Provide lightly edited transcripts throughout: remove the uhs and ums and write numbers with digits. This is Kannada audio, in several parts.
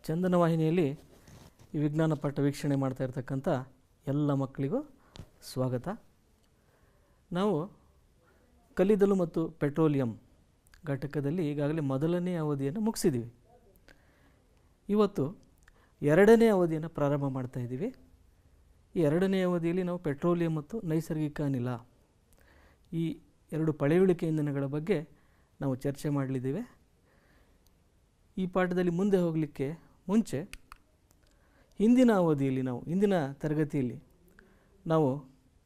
ಚಂದನ ವಾಹಿನಿಯಲ್ಲಿ ಈ ವಿಜ್ಞಾನ ಪಾಠ ವೀಕ್ಷಣೆ ಮಾಡ್ತಾ ಇರತಕ್ಕಂಥ ಎಲ್ಲ ಮಕ್ಕಳಿಗೂ ಸ್ವಾಗತ. ನಾವು ಕಲ್ಲಿದ್ದಲು ಮತ್ತು ಪೆಟ್ರೋಲಿಯಂ ಘಟಕದಲ್ಲಿ ಈಗಾಗಲೇ ಮೊದಲನೇ ಅವಧಿಯನ್ನು ಮುಗಿಸಿದ್ದೀವಿ. ಇವತ್ತು ಎರಡನೇ ಅವಧಿಯನ್ನು ಪ್ರಾರಂಭ ಮಾಡ್ತಾ ಇದ್ದೀವಿ. ಈ ಎರಡನೇ ಅವಧಿಯಲ್ಲಿ ನಾವು ಪೆಟ್ರೋಲಿಯಂ ಮತ್ತು ನೈಸರ್ಗಿಕ ಅನಿಲ ಈ ಎರಡು ಪಳೆಯುಳಿಕೆ ಇಂಧನಗಳ ಬಗ್ಗೆ ನಾವು ಚರ್ಚೆ ಮಾಡಲಿದ್ದೇವೆ. ಈ ಪಾಠದಲ್ಲಿ ಮುಂದೆ ಹೋಗಲಿಕ್ಕೆ ಮುಂಚೆ ಹಿಂದಿನ ಅವಧಿಯಲ್ಲಿ ಹಿಂದಿನ ತರಗತಿಯಲ್ಲಿ ನಾವು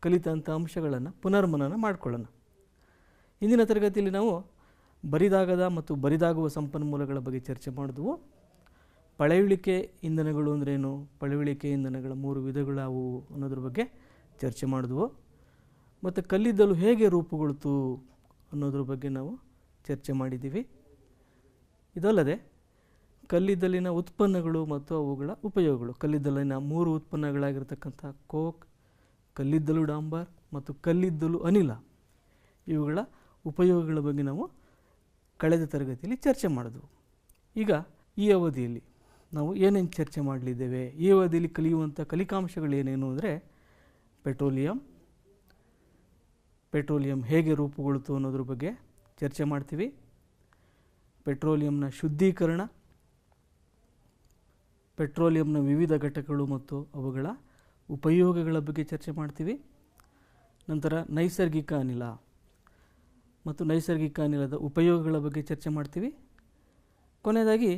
ಕಲಿತಂಥ ಅಂಶಗಳನ್ನು ಪುನರ್ಮನನ ಮಾಡಿಕೊಳ್ಳೋಣ. ಹಿಂದಿನ ತರಗತಿಯಲ್ಲಿ ನಾವು ಬರಿದಾಗದ ಮತ್ತು ಬರಿದಾಗುವ ಸಂಪನ್ಮೂಲಗಳ ಬಗ್ಗೆ ಚರ್ಚೆ ಮಾಡಿದ್ವು. ಪಳೆಯುಳಿಕೆ ಇಂಧನಗಳು ಅಂದ್ರೇನು, ಪಳೆಯುಳಿಕೆ ಇಂಧನಗಳ 3 ವಿಧಗಳು ಯಾವುವು ಅನ್ನೋದ್ರ ಬಗ್ಗೆ ಚರ್ಚೆ ಮಾಡಿದ್ವು. ಮತ್ತು ಕಲ್ಲಿದ್ದಲು ಹೇಗೆ ರೂಪುಗೊಳ್ತು ಅನ್ನೋದ್ರ ಬಗ್ಗೆ ನಾವು ಚರ್ಚೆ ಮಾಡಿದ್ದೀವಿ. ಇದಲ್ಲದೆ ಕಲ್ಲಿದ್ದಲಿನ ಉತ್ಪನ್ನಗಳು ಮತ್ತು ಅವುಗಳ ಉಪಯೋಗಗಳು, ಕಲ್ಲಿದ್ದಲಿನ 3 ಉತ್ಪನ್ನಗಳಾಗಿರ್ತಕ್ಕಂಥ ಕೋಕ್, ಕಲ್ಲಿದ್ದಲು ಡಾಂಬರ್ ಮತ್ತು ಕಲ್ಲಿದ್ದಲು ಅನಿಲ, ಇವುಗಳ ಉಪಯೋಗಗಳ ಬಗ್ಗೆ ನಾವು ಕಳೆದ ತರಗತಿಯಲ್ಲಿ ಚರ್ಚೆ ಮಾಡಿದ್ವು. ಈಗ ಈ ಅವಧಿಯಲ್ಲಿ ನಾವು ಏನೇನು ಚರ್ಚೆ ಮಾಡಲಿದ್ದೇವೆ, ಈ ಅವಧಿಯಲ್ಲಿ ಕಲಿಯುವಂಥ ಕಲಿಕಾಂಶಗಳೇನೇನು ಅಂದರೆ ಪೆಟ್ರೋಲಿಯಂ ಹೇಗೆ ರೂಪುಗೊಳ್ತು ಅನ್ನೋದ್ರ ಬಗ್ಗೆ ಚರ್ಚೆ ಮಾಡ್ತೀವಿ. ಪೆಟ್ರೋಲಿಯಂನ ಶುದ್ಧೀಕರಣ, ಪೆಟ್ರೋಲಿಯಂನ ವಿವಿಧ ಘಟಕಗಳು ಮತ್ತು ಅವುಗಳ ಉಪಯೋಗಗಳ ಬಗ್ಗೆ ಚರ್ಚೆ ಮಾಡ್ತೀವಿ. ನಂತರ ನೈಸರ್ಗಿಕ ಅನಿಲ ಮತ್ತು ನೈಸರ್ಗಿಕ ಅನಿಲದ ಉಪಯೋಗಗಳ ಬಗ್ಗೆ ಚರ್ಚೆ ಮಾಡ್ತೀವಿ. ಕೊನೆಯದಾಗಿ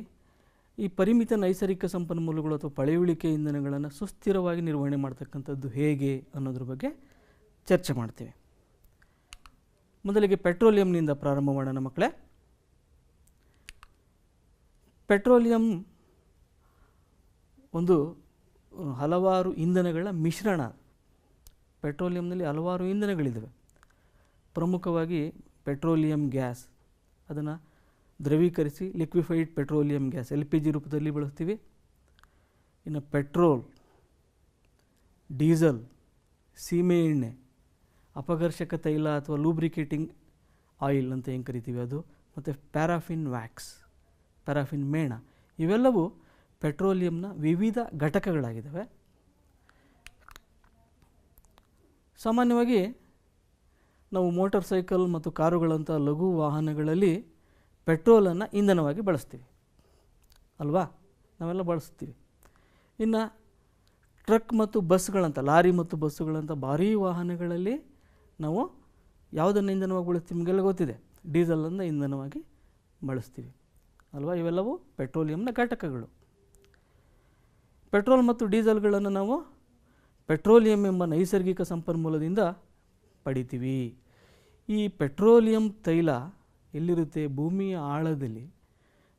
ಈ ಪರಿಮಿತ ನೈಸರ್ಗಿಕ ಸಂಪನ್ಮೂಲಗಳು ಅಥವಾ ಪಳೆಯುಳಿಕೆ ಇಂಧನಗಳನ್ನು ಸುಸ್ಥಿರವಾಗಿ ನಿರ್ವಹಣೆ ಮಾಡ್ತಕ್ಕಂಥದ್ದು ಹೇಗೆ ಅನ್ನೋದ್ರ ಬಗ್ಗೆ ಚರ್ಚೆ ಮಾಡ್ತೀವಿ. ಮೊದಲಿಗೆ ಪೆಟ್ರೋಲಿಯಂನಿಂದ ಪ್ರಾರಂಭ ಮಾಡೋಣ ಮಕ್ಕಳೇ. ಪೆಟ್ರೋಲಿಯಂ ಒಂದು ಹಲವಾರು ಇಂಧನಗಳ ಮಿಶ್ರಣ. ಪೆಟ್ರೋಲಿಯಂನಲ್ಲಿ ಹಲವಾರು ಇಂಧನಗಳಿದ್ದಾವೆ. ಪ್ರಮುಖವಾಗಿ ಪೆಟ್ರೋಲಿಯಂ ಗ್ಯಾಸ್, ಅದನ್ನು ದ್ರವೀಕರಿಸಿ ಲಿಕ್ವಿಫೈಡ್ ಪೆಟ್ರೋಲಿಯಂ ಗ್ಯಾಸ್ LPG ರೂಪದಲ್ಲಿ ಬಳಸ್ತೀವಿ. ಇನ್ನು ಪೆಟ್ರೋಲ್, ಡೀಸೆಲ್, ಸೀಮೆ ಎಣ್ಣೆ, ಅಪಘರ್ಷಕ ತೈಲ ಅಥವಾ ಲೂಬ್ರಿಕೇಟಿಂಗ್ ಆಯಿಲ್ ಅಂತ ಏನು ಕರಿತೀವಿ ಅದು, ಮತ್ತು ಪ್ಯಾರಾಫಿನ್ ವ್ಯಾಕ್ಸ್, ಪ್ಯಾರಾಫಿನ್ ಮೇಣ, ಇವೆಲ್ಲವೂ ಪೆಟ್ರೋಲಿಯಂನ ವಿವಿಧ ಘಟಕಗಳಾಗಿದ್ದಾವೆ. ಸಾಮಾನ್ಯವಾಗಿ ನಾವು ಮೋಟಾರ್ ಸೈಕಲ್ ಮತ್ತು ಕಾರುಗಳಂಥ ಲಘು ವಾಹನಗಳಲ್ಲಿ ಪೆಟ್ರೋಲನ್ನು ಇಂಧನವಾಗಿ ಬಳಸ್ತೀವಿ ಅಲ್ವಾ, ನಾವೆಲ್ಲ ಬಳಸ್ತೀವಿ. ಇನ್ನು ಟ್ರಕ್ ಮತ್ತು ಬಸ್ಗಳಂಥ, ಲಾರಿ ಮತ್ತು ಬಸ್ಸುಗಳಂಥ ಭಾರೀ ವಾಹನಗಳಲ್ಲಿ ನಾವು ಯಾವುದನ್ನು ಇಂಧನವಾಗಿ ಬಳಸ್ತೀವಿ ನಿಮಗೆಲ್ಲ ಗೊತ್ತಿದೆ, ಡೀಸೆಲನ್ನು ಇಂಧನವಾಗಿ ಬಳಸ್ತೀವಿ ಅಲ್ವಾ. ಇವೆಲ್ಲವೂ ಪೆಟ್ರೋಲಿಯಂನ ಘಟಕಗಳು. ಪೆಟ್ರೋಲ್ ಮತ್ತು ಡೀಸೆಲ್ಗಳನ್ನು ನಾವು ಪೆಟ್ರೋಲಿಯಂ ಎಂಬ ನೈಸರ್ಗಿಕ ಸಂಪನ್ಮೂಲದಿಂದ ಪಡಿತೀವಿ. ಈ ಪೆಟ್ರೋಲಿಯಂ ತೈಲ ಎಲ್ಲಿರುತ್ತೆ, ಭೂಮಿಯ ಆಳದಲ್ಲಿ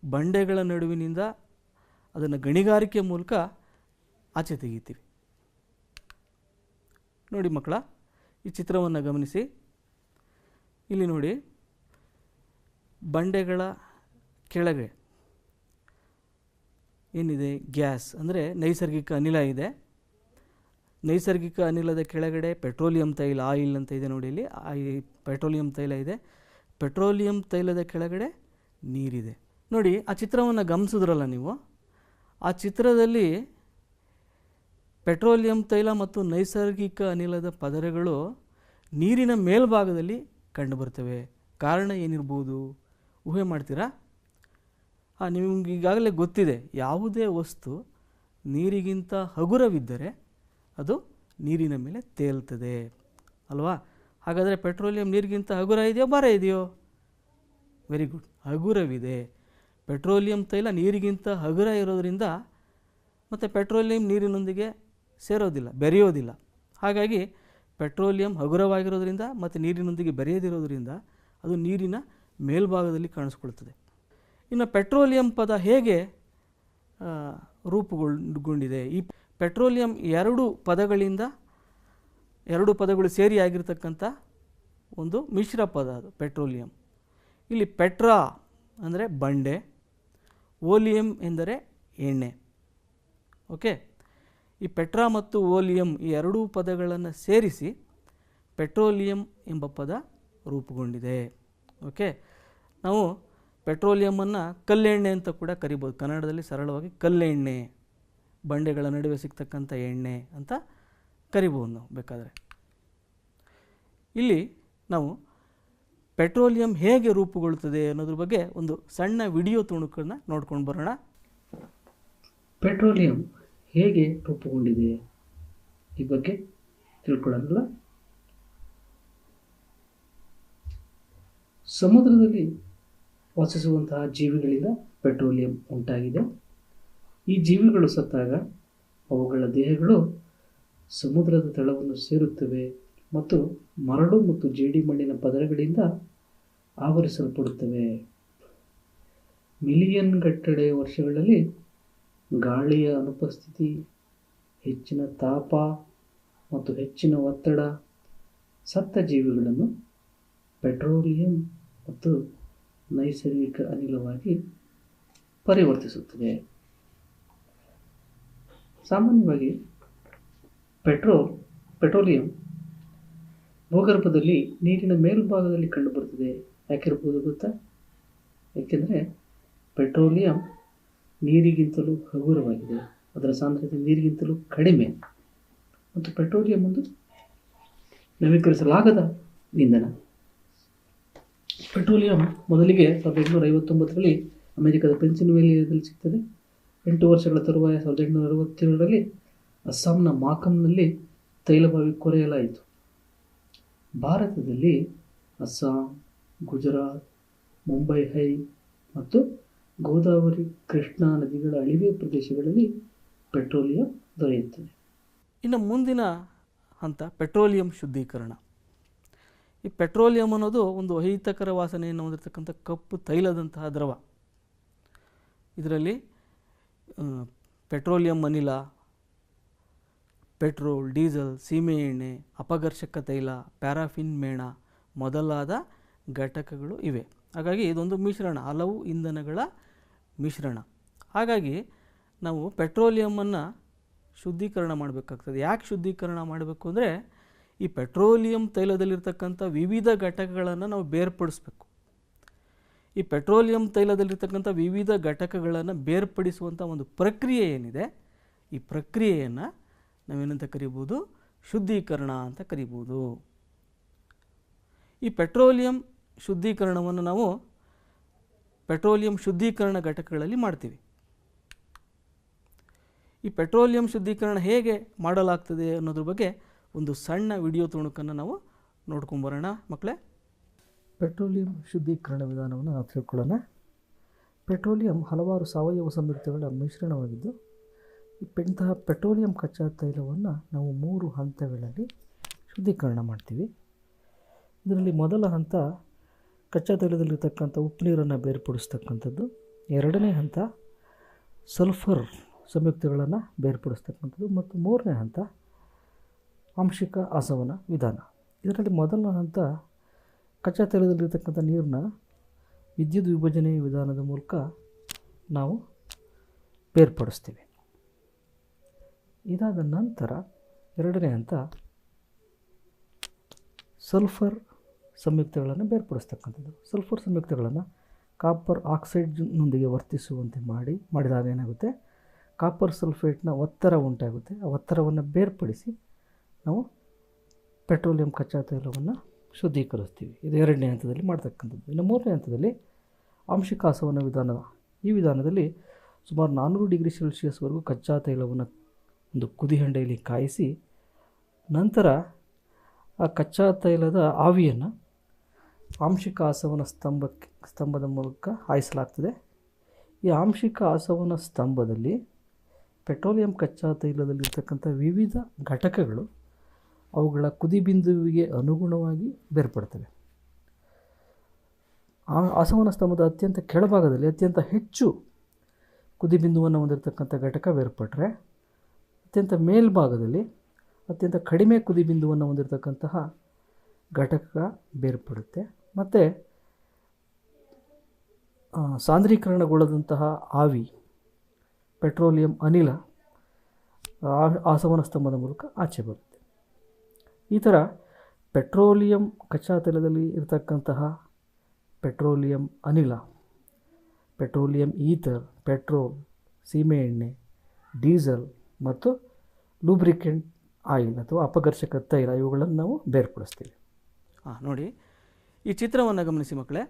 ಬಂಡೆಗಳ ನಡುವಿನಿಂದ ಅದನ್ನು ಗಣಿಗಾರಿಕೆ ಮೂಲಕ ಆಚೆ ತೆಗಿತೀವಿ. ನೋಡಿ ಮಕ್ಕಳ, ಈ ಚಿತ್ರವನ್ನು ಗಮನಿಸಿ. ಇಲ್ಲಿ ನೋಡಿ, ಬಂಡೆಗಳ ಕೆಳಗೆ ಏನಿದೆ, ಗ್ಯಾಸ್ ಅಂದರೆ ನೈಸರ್ಗಿಕ ಅನಿಲ ಇದೆ. ನೈಸರ್ಗಿಕ ಅನಿಲದ ಕೆಳಗಡೆ ಪೆಟ್ರೋಲಿಯಂ ತೈಲ, ಆಯಿಲ್ ಅಂತ ಇದೆ ನೋಡಿ, ಇಲ್ಲಿ ಪೆಟ್ರೋಲಿಯಂ ತೈಲ ಇದೆ. ಪೆಟ್ರೋಲಿಯಂ ತೈಲದ ಕೆಳಗಡೆ ನೀರಿದೆ. ನೋಡಿ, ಆ ಚಿತ್ರವನ್ನು ಗಮನಿಸಿದ್ರಲ್ಲ ನೀವು, ಆ ಚಿತ್ರದಲ್ಲಿ ಪೆಟ್ರೋಲಿಯಂ ತೈಲ ಮತ್ತು ನೈಸರ್ಗಿಕ ಅನಿಲದ ಪದರಗಳು ನೀರಿನ ಮೇಲ್ಭಾಗದಲ್ಲಿ ಕಂಡುಬರ್ತವೆ. ಕಾರಣ ಏನಿರ್ಬೋದು ಊಹೆ ಮಾಡ್ತೀರಾ? ನಿಮಗೆ ಈಗಾಗಲೇ ಗೊತ್ತಿದೆ, ಯಾವುದೇ ವಸ್ತು ನೀರಿಗಿಂತ ಹಗುರವಿದ್ದರೆ ಅದು ನೀರಿನ ಮೇಲೆ ತೇಲ್ತದೆ ಅಲ್ವಾ. ಹಾಗಾದರೆ ಪೆಟ್ರೋಲಿಯಂ ನೀರಿಗಿಂತ ಹಗುರ ಇದೆಯೋ ಭಾರ ಇದೆಯೋ? Very good, ಹಗುರವಿದೆ. ಪೆಟ್ರೋಲಿಯಂ ತೈಲ ನೀರಿಗಿಂತ ಹಗುರ ಇರೋದರಿಂದ ಮತ್ತು ಪೆಟ್ರೋಲಿಯಂ ನೀರಿನೊಂದಿಗೆ ಸೇರೋದಿಲ್ಲ, ಬೆರೆಯೋದಿಲ್ಲ. ಹಾಗಾಗಿ ಪೆಟ್ರೋಲಿಯಂ ಹಗುರವಾಗಿರೋದ್ರಿಂದ ಮತ್ತು ನೀರಿನೊಂದಿಗೆ ಬೆರೆಯದಿರೋದ್ರಿಂದ ಅದು ನೀರಿನ ಮೇಲ್ಭಾಗದಲ್ಲಿ ಕಾಣಿಸ್ಕೊಳ್ತದೆ. ಇನ್ನು ಪೆಟ್ರೋಲಿಯಂ ಪದ ಹೇಗೆ ರೂಪುಗೊಂಡಿದೆ? ಈ ಪೆಟ್ರೋಲಿಯಂ ಎರಡು ಪದಗಳು ಸೇರಿ ಆಗಿರ್ತಕ್ಕಂಥ ಒಂದು ಮಿಶ್ರ ಪದ ಅದು ಪೆಟ್ರೋಲಿಯಂ. ಇಲ್ಲಿ ಪೆಟ್ರಾ ಅಂದರೆ ಬಂಡೆ, ಓಲಿಯಂ ಎಂದರೆ ಎಣ್ಣೆ. ಓಕೆ, ಈ ಪೆಟ್ರಾ ಮತ್ತು ಓಲಿಯಂ ಈ ಎರಡೂ ಪದಗಳನ್ನು ಸೇರಿಸಿ ಪೆಟ್ರೋಲಿಯಂ ಎಂಬ ಪದ ರೂಪುಗೊಂಡಿದೆ. ಓಕೆ, ನಾವು ಪೆಟ್ರೋಲಿಯಮನ್ನು ಕಲ್ಲೆಣ್ಣೆ ಅಂತ ಕೂಡ ಕರಿಬೋದು. ಕನ್ನಡದಲ್ಲಿ ಸರಳವಾಗಿ ಕಲ್ಲೆಣ್ಣೆ, ಬಂಡೆಗಳ ನಡುವೆ ಸಿಗ್ತಕ್ಕಂಥ ಎಣ್ಣೆ ಅಂತ ಕರಿಬೋದು ನಾವು ಬೇಕಾದರೆ. ಇಲ್ಲಿ ನಾವು ಪೆಟ್ರೋಲಿಯಂ ಹೇಗೆ ರೂಪುಗೊಳ್ಳುತ್ತದೆ ಅನ್ನೋದ್ರ ಬಗ್ಗೆ ಒಂದು ಸಣ್ಣ ವಿಡಿಯೋ ತುಣುಕನ್ನು ನೋಡ್ಕೊಂಡು ಬರೋಣ. ಪೆಟ್ರೋಲಿಯಂ ಹೇಗೆ ರೂಪುಗೊಂಡಿದೆ ಈ ಬಗ್ಗೆ ತಿಳ್ಕೊಳ್ಳೋಣ. ಸಮುದ್ರದಲ್ಲಿ ವಾಸಿಸುವಂತಹ ಜೀವಿಗಳಿಂದ ಪೆಟ್ರೋಲಿಯಂ ಉಂಟಾಗಿದೆ. ಈ ಜೀವಿಗಳು ಸತ್ತಾಗ ಅವುಗಳ ದೇಹಗಳು ಸಮುದ್ರದ ತಳವನ್ನು ಸೇರುತ್ತವೆ ಮತ್ತು ಮರಳು ಮತ್ತು ಜೇಡಿಮಣ್ಣಿನ ಪದರಗಳಿಂದ ಆವರಿಸಲ್ಪಡುತ್ತವೆ. ಮಿಲಿಯನ್ ಗಟ್ಟಲೆ ವರ್ಷಗಳಲ್ಲಿ ಗಾಳಿಯ ಅನುಪಸ್ಥಿತಿ, ಹೆಚ್ಚಿನ ತಾಪ ಮತ್ತು ಹೆಚ್ಚಿನ ಒತ್ತಡ ಸತ್ತ ಜೀವಿಗಳನ್ನು ಪೆಟ್ರೋಲಿಯಂ ಮತ್ತು ನೈಸರ್ಗಿಕ ಅನಿಲವಾಗಿ ಪರಿವರ್ತಿಸುತ್ತದೆ. ಸಾಮಾನ್ಯವಾಗಿ ಪೆಟ್ರೋಲಿಯಂ ಭೂಗರ್ಭದಲ್ಲಿ ನೀರಿನ ಮೇಲ್ಭಾಗದಲ್ಲಿ ಕಂಡುಬರುತ್ತದೆ. ಯಾಕಿರ್ಬೋದು ಗೊತ್ತಾ? ಯಾಕೆಂದರೆ ಪೆಟ್ರೋಲಿಯಂ ನೀರಿಗಿಂತಲೂ ಹಗುರವಾಗಿದೆ, ಅದರ ಸಾಂದ್ರತೆ ನೀರಿಗಿಂತಲೂ ಕಡಿಮೆ ಮತ್ತು ಪೆಟ್ರೋಲಿಯಂ ಒಂದು ನವೀಕರಿಸಲಾಗದ ಇಂಧನ. ಪೆಟ್ರೋಲಿಯಂ ಮೊದಲಿಗೆ 1859ರಲ್ಲಿ ಅಮೆರಿಕದ ಪೆನ್ಸಿಲ್ವೇನಿಯಾದಲ್ಲಿ ಸಿಗ್ತದೆ. 8 ವರ್ಷಗಳ ತರುವಾಯ 1867ರಲ್ಲಿ ಅಸ್ಸಾಂನ ಮಾಕಂನಲ್ಲಿ ತೈಲಬಾವಿ ಕೊರೆಯಲಾಯಿತು. ಭಾರತದಲ್ಲಿ ಅಸ್ಸಾಂ, ಗುಜರಾತ್, ಮುಂಬೈ ಹೈ ಮತ್ತು ಗೋದಾವರಿ, ಕೃಷ್ಣಾ ನದಿಗಳ ಅಳಿವೆ ಪ್ರದೇಶಗಳಲ್ಲಿ ಪೆಟ್ರೋಲಿಯಂ ದೊರೆಯುತ್ತದೆ. ಇನ್ನು ಮುಂದಿನ ಹಂತ ಪೆಟ್ರೋಲಿಯಂ ಶುದ್ಧೀಕರಣ. ಈ ಪೆಟ್ರೋಲಿಯಂ ಅನ್ನೋದು ಒಂದು ಅಹಿತಕರ ವಾಸನೆಯನ್ನು ಹೊಂದಿರತಕ್ಕಂಥ ಕಪ್ಪು ತೈಲದಂತಹ ದ್ರವ. ಇದರಲ್ಲಿ ಪೆಟ್ರೋಲಿಯಂ ಅನಿಲ, ಪೆಟ್ರೋಲ್, ಡೀಸೆಲ್, ಸೀಮೆ ಎಣ್ಣೆ, ಅಪಘರ್ಷಕ ತೈಲ, ಪ್ಯಾರಾಫಿನ್ ಮೇಣ ಮೊದಲಾದ ಘಟಕಗಳು ಇವೆ. ಹಾಗಾಗಿ ಇದೊಂದು ಮಿಶ್ರಣ, ಹಲವು ಇಂಧನಗಳ ಮಿಶ್ರಣ. ಹಾಗಾಗಿ ನಾವು ಪೆಟ್ರೋಲಿಯಮನ್ನು ಶುದ್ಧೀಕರಣ ಮಾಡಬೇಕಾಗ್ತದೆ. ಯಾಕೆ ಶುದ್ಧೀಕರಣ ಮಾಡಬೇಕು ಅಂದರೆ, ಈ ಪೆಟ್ರೋಲಿಯಂ ತೈಲದಲ್ಲಿರ್ತಕ್ಕಂಥ ವಿವಿಧ ಘಟಕಗಳನ್ನು ನಾವು ಬೇರ್ಪಡಿಸಬೇಕು. ಈ ಪೆಟ್ರೋಲಿಯಂ ತೈಲದಲ್ಲಿರ್ತಕ್ಕಂಥ ವಿವಿಧ ಘಟಕಗಳನ್ನು ಬೇರ್ಪಡಿಸುವಂಥ ಒಂದು ಪ್ರಕ್ರಿಯೆ ಏನಿದೆ, ಈ ಪ್ರಕ್ರಿಯೆಯನ್ನು ನಾವೇನಂತ ಕರಿಬೋದು? ಶುದ್ಧೀಕರಣ ಅಂತ ಕರಿಬೋದು. ಈ ಪೆಟ್ರೋಲಿಯಂ ಶುದ್ಧೀಕರಣವನ್ನು ನಾವು ಪೆಟ್ರೋಲಿಯಂ ಶುದ್ಧೀಕರಣ ಘಟಕಗಳಲ್ಲಿ ಮಾಡ್ತೀವಿ. ಈ ಪೆಟ್ರೋಲಿಯಂ ಶುದ್ಧೀಕರಣ ಹೇಗೆ ಮಾಡಲಾಗ್ತದೆ ಅನ್ನೋದ್ರ ಬಗ್ಗೆ ಒಂದು ಸಣ್ಣ ವಿಡಿಯೋ ತುಣುಕನ್ನು ನಾವು ನೋಡ್ಕೊಂಬರೋಣ ಮಕ್ಕಳೇ. ಪೆಟ್ರೋಲಿಯಂ ಶುದ್ಧೀಕರಣ ವಿಧಾನವನ್ನು ನಾವು ತಿಳ್ಕೊಳ್ಳೋಣ. ಪೆಟ್ರೋಲಿಯಂ ಹಲವಾರು ಸಾವಯವ ಸಂಯುಕ್ತಗಳ ಮಿಶ್ರಣವಾಗಿದ್ದು, ಇಂತಹ ಪೆಟ್ರೋಲಿಯಂ ಕಚ್ಚಾ ತೈಲವನ್ನು ನಾವು 3 ಹಂತಗಳಲ್ಲಿ ಶುದ್ಧೀಕರಣ ಮಾಡ್ತೀವಿ. ಇದರಲ್ಲಿ ಮೊದಲ ಹಂತ ಕಚ್ಚಾ ತೈಲದಲ್ಲಿರ್ತಕ್ಕಂಥ ಉಪ್ಪು ನೀರನ್ನು ಬೇರ್ಪಡಿಸ್ತಕ್ಕಂಥದ್ದು. ಎರಡನೇ ಹಂತ ಸಲ್ಫರ್ ಸಂಯುಕ್ತಗಳನ್ನು ಬೇರ್ಪಡಿಸ್ತಕ್ಕಂಥದ್ದು. ಮತ್ತು ಮೂರನೇ ಹಂತ ಆಂಶಿಕ ಆಸವನ ವಿಧಾನ. ಇದರಲ್ಲಿ ಮೊದಲ ಹಂತ ಕಚ್ಚಾ ತೈಲದಲ್ಲಿರ್ತಕ್ಕಂಥ ನೀರನ್ನ ವಿದ್ಯುತ್ ವಿಭಜನೆ ವಿಧಾನದ ಮೂಲಕ ನಾವು ಬೇರ್ಪಡಿಸ್ತೀವಿ. ಇದಾದ ನಂತರ ಎರಡನೇ ಹಂತ ಸಲ್ಫರ್ ಸಂಯುಕ್ತಗಳನ್ನು ಬೇರ್ಪಡಿಸ್ತಕ್ಕಂಥದ್ದು. ಸಲ್ಫರ್ ಸಂಯುಕ್ತಗಳನ್ನು ಕಾಪರ್ ಆಕ್ಸೈಡ್ನೊಂದಿಗೆ ವರ್ತಿಸುವಂತೆ ಮಾಡಿದಾಗ ಏನಾಗುತ್ತೆ, ಕಾಪರ್ ಸಲ್ಫೇಟ್ನ ಒತ್ತಡ ಉಂಟಾಗುತ್ತೆ. ಆ ಒತ್ತಡವನ್ನು ಬೇರ್ಪಡಿಸಿ ನಾವು ಪೆಟ್ರೋಲಿಯಂ ಕಚ್ಚಾ ತೈಲವನ್ನು ಶುದ್ಧೀಕರಿಸ್ತೀವಿ. ಇದು ಎರಡನೇ ಹಂತದಲ್ಲಿ ಮಾಡ್ತಕ್ಕಂಥದ್ದು. ಇನ್ನು ಮೂರನೇ ಹಂತದಲ್ಲಿ ಆಂಶಿಕ ಆಸವನ ವಿಧಾನ. ಈ ವಿಧಾನದಲ್ಲಿ ಸುಮಾರು 400 ಡಿಗ್ರಿ ಸೆಲ್ಸಿಯಸ್ವರೆಗೂ ಕಚ್ಚಾ ತೈಲವನ್ನು ಒಂದು ಕುದಿಹಂಡೆಯಲ್ಲಿ ಕಾಯಿಸಿ, ನಂತರ ಆ ಕಚ್ಚಾ ತೈಲದ ಆವಿಯನ್ನು ಆಂಶಿಕ ಆಸವನ ಸ್ತಂಭದ ಮೂಲಕ ಹಾಯಿಸಲಾಗ್ತದೆ. ಈ ಆಂಶಿಕ ಆಸವನ ಸ್ತಂಭದಲ್ಲಿ ಪೆಟ್ರೋಲಿಯಂ ಕಚ್ಚಾ ತೈಲದಲ್ಲಿರ್ತಕ್ಕಂಥ ವಿವಿಧ ಘಟಕಗಳು ಅವುಗಳ ಕುದಿಬಿಂದುವಿಗೆ ಅನುಗುಣವಾಗಿ ಬೇರ್ಪಡ್ತವೆ. ಆಸವನ ಸ್ತಂಭದ ಅತ್ಯಂತ ಕೆಳಭಾಗದಲ್ಲಿ ಅತ್ಯಂತ ಹೆಚ್ಚು ಕುದಿಬಿಂದುವನ್ನು ಹೊಂದಿರತಕ್ಕಂಥ ಘಟಕ ಬೇರ್ಪಟ್ಟರೆ, ಅತ್ಯಂತ ಮೇಲ್ಭಾಗದಲ್ಲಿ ಅತ್ಯಂತ ಕಡಿಮೆ ಕುದಿಬಿಂದುವನ್ನು ಹೊಂದಿರತಕ್ಕಂತಹ ಘಟಕ ಬೇರ್ಪಡುತ್ತೆ. ಮತ್ತು ಸಾಂದ್ರೀಕರಣಗೊಳ್ಳದಂತಹ ಆವಿ, ಪೆಟ್ರೋಲಿಯಂ ಅನಿಲ ಆಸವನ ಸ್ತಂಭದ ಮೂಲಕ ಆಚೆ ಬರುತ್ತೆ. ಈ ಥರ ಪೆಟ್ರೋಲಿಯಂ ಕಚ್ಚಾ ತೈಲದಲ್ಲಿ ಇರತಕ್ಕಂತಹ ಪೆಟ್ರೋಲಿಯಂ ಅನಿಲ ಪೆಟ್ರೋಲಿಯಂ ಈಥರ್, ಪೆಟ್ರೋಲ್, ಸೀಮೆ ಎಣ್ಣೆ, ಡೀಸೆಲ್ ಮತ್ತು ಲೂಬ್ರಿಕೆಂಟ್ ಆಯಿಲ್ ಅಥವಾ ಅಪಘರ್ಷಕ ತೈಲ ಇವುಗಳನ್ನು ನಾವು ಬೇರ್ಪಡಿಸ್ತೀವಿ. ನೋಡಿ, ಈ ಚಿತ್ರವನ್ನು ಗಮನಿಸಿ ಮಕ್ಕಳೇ.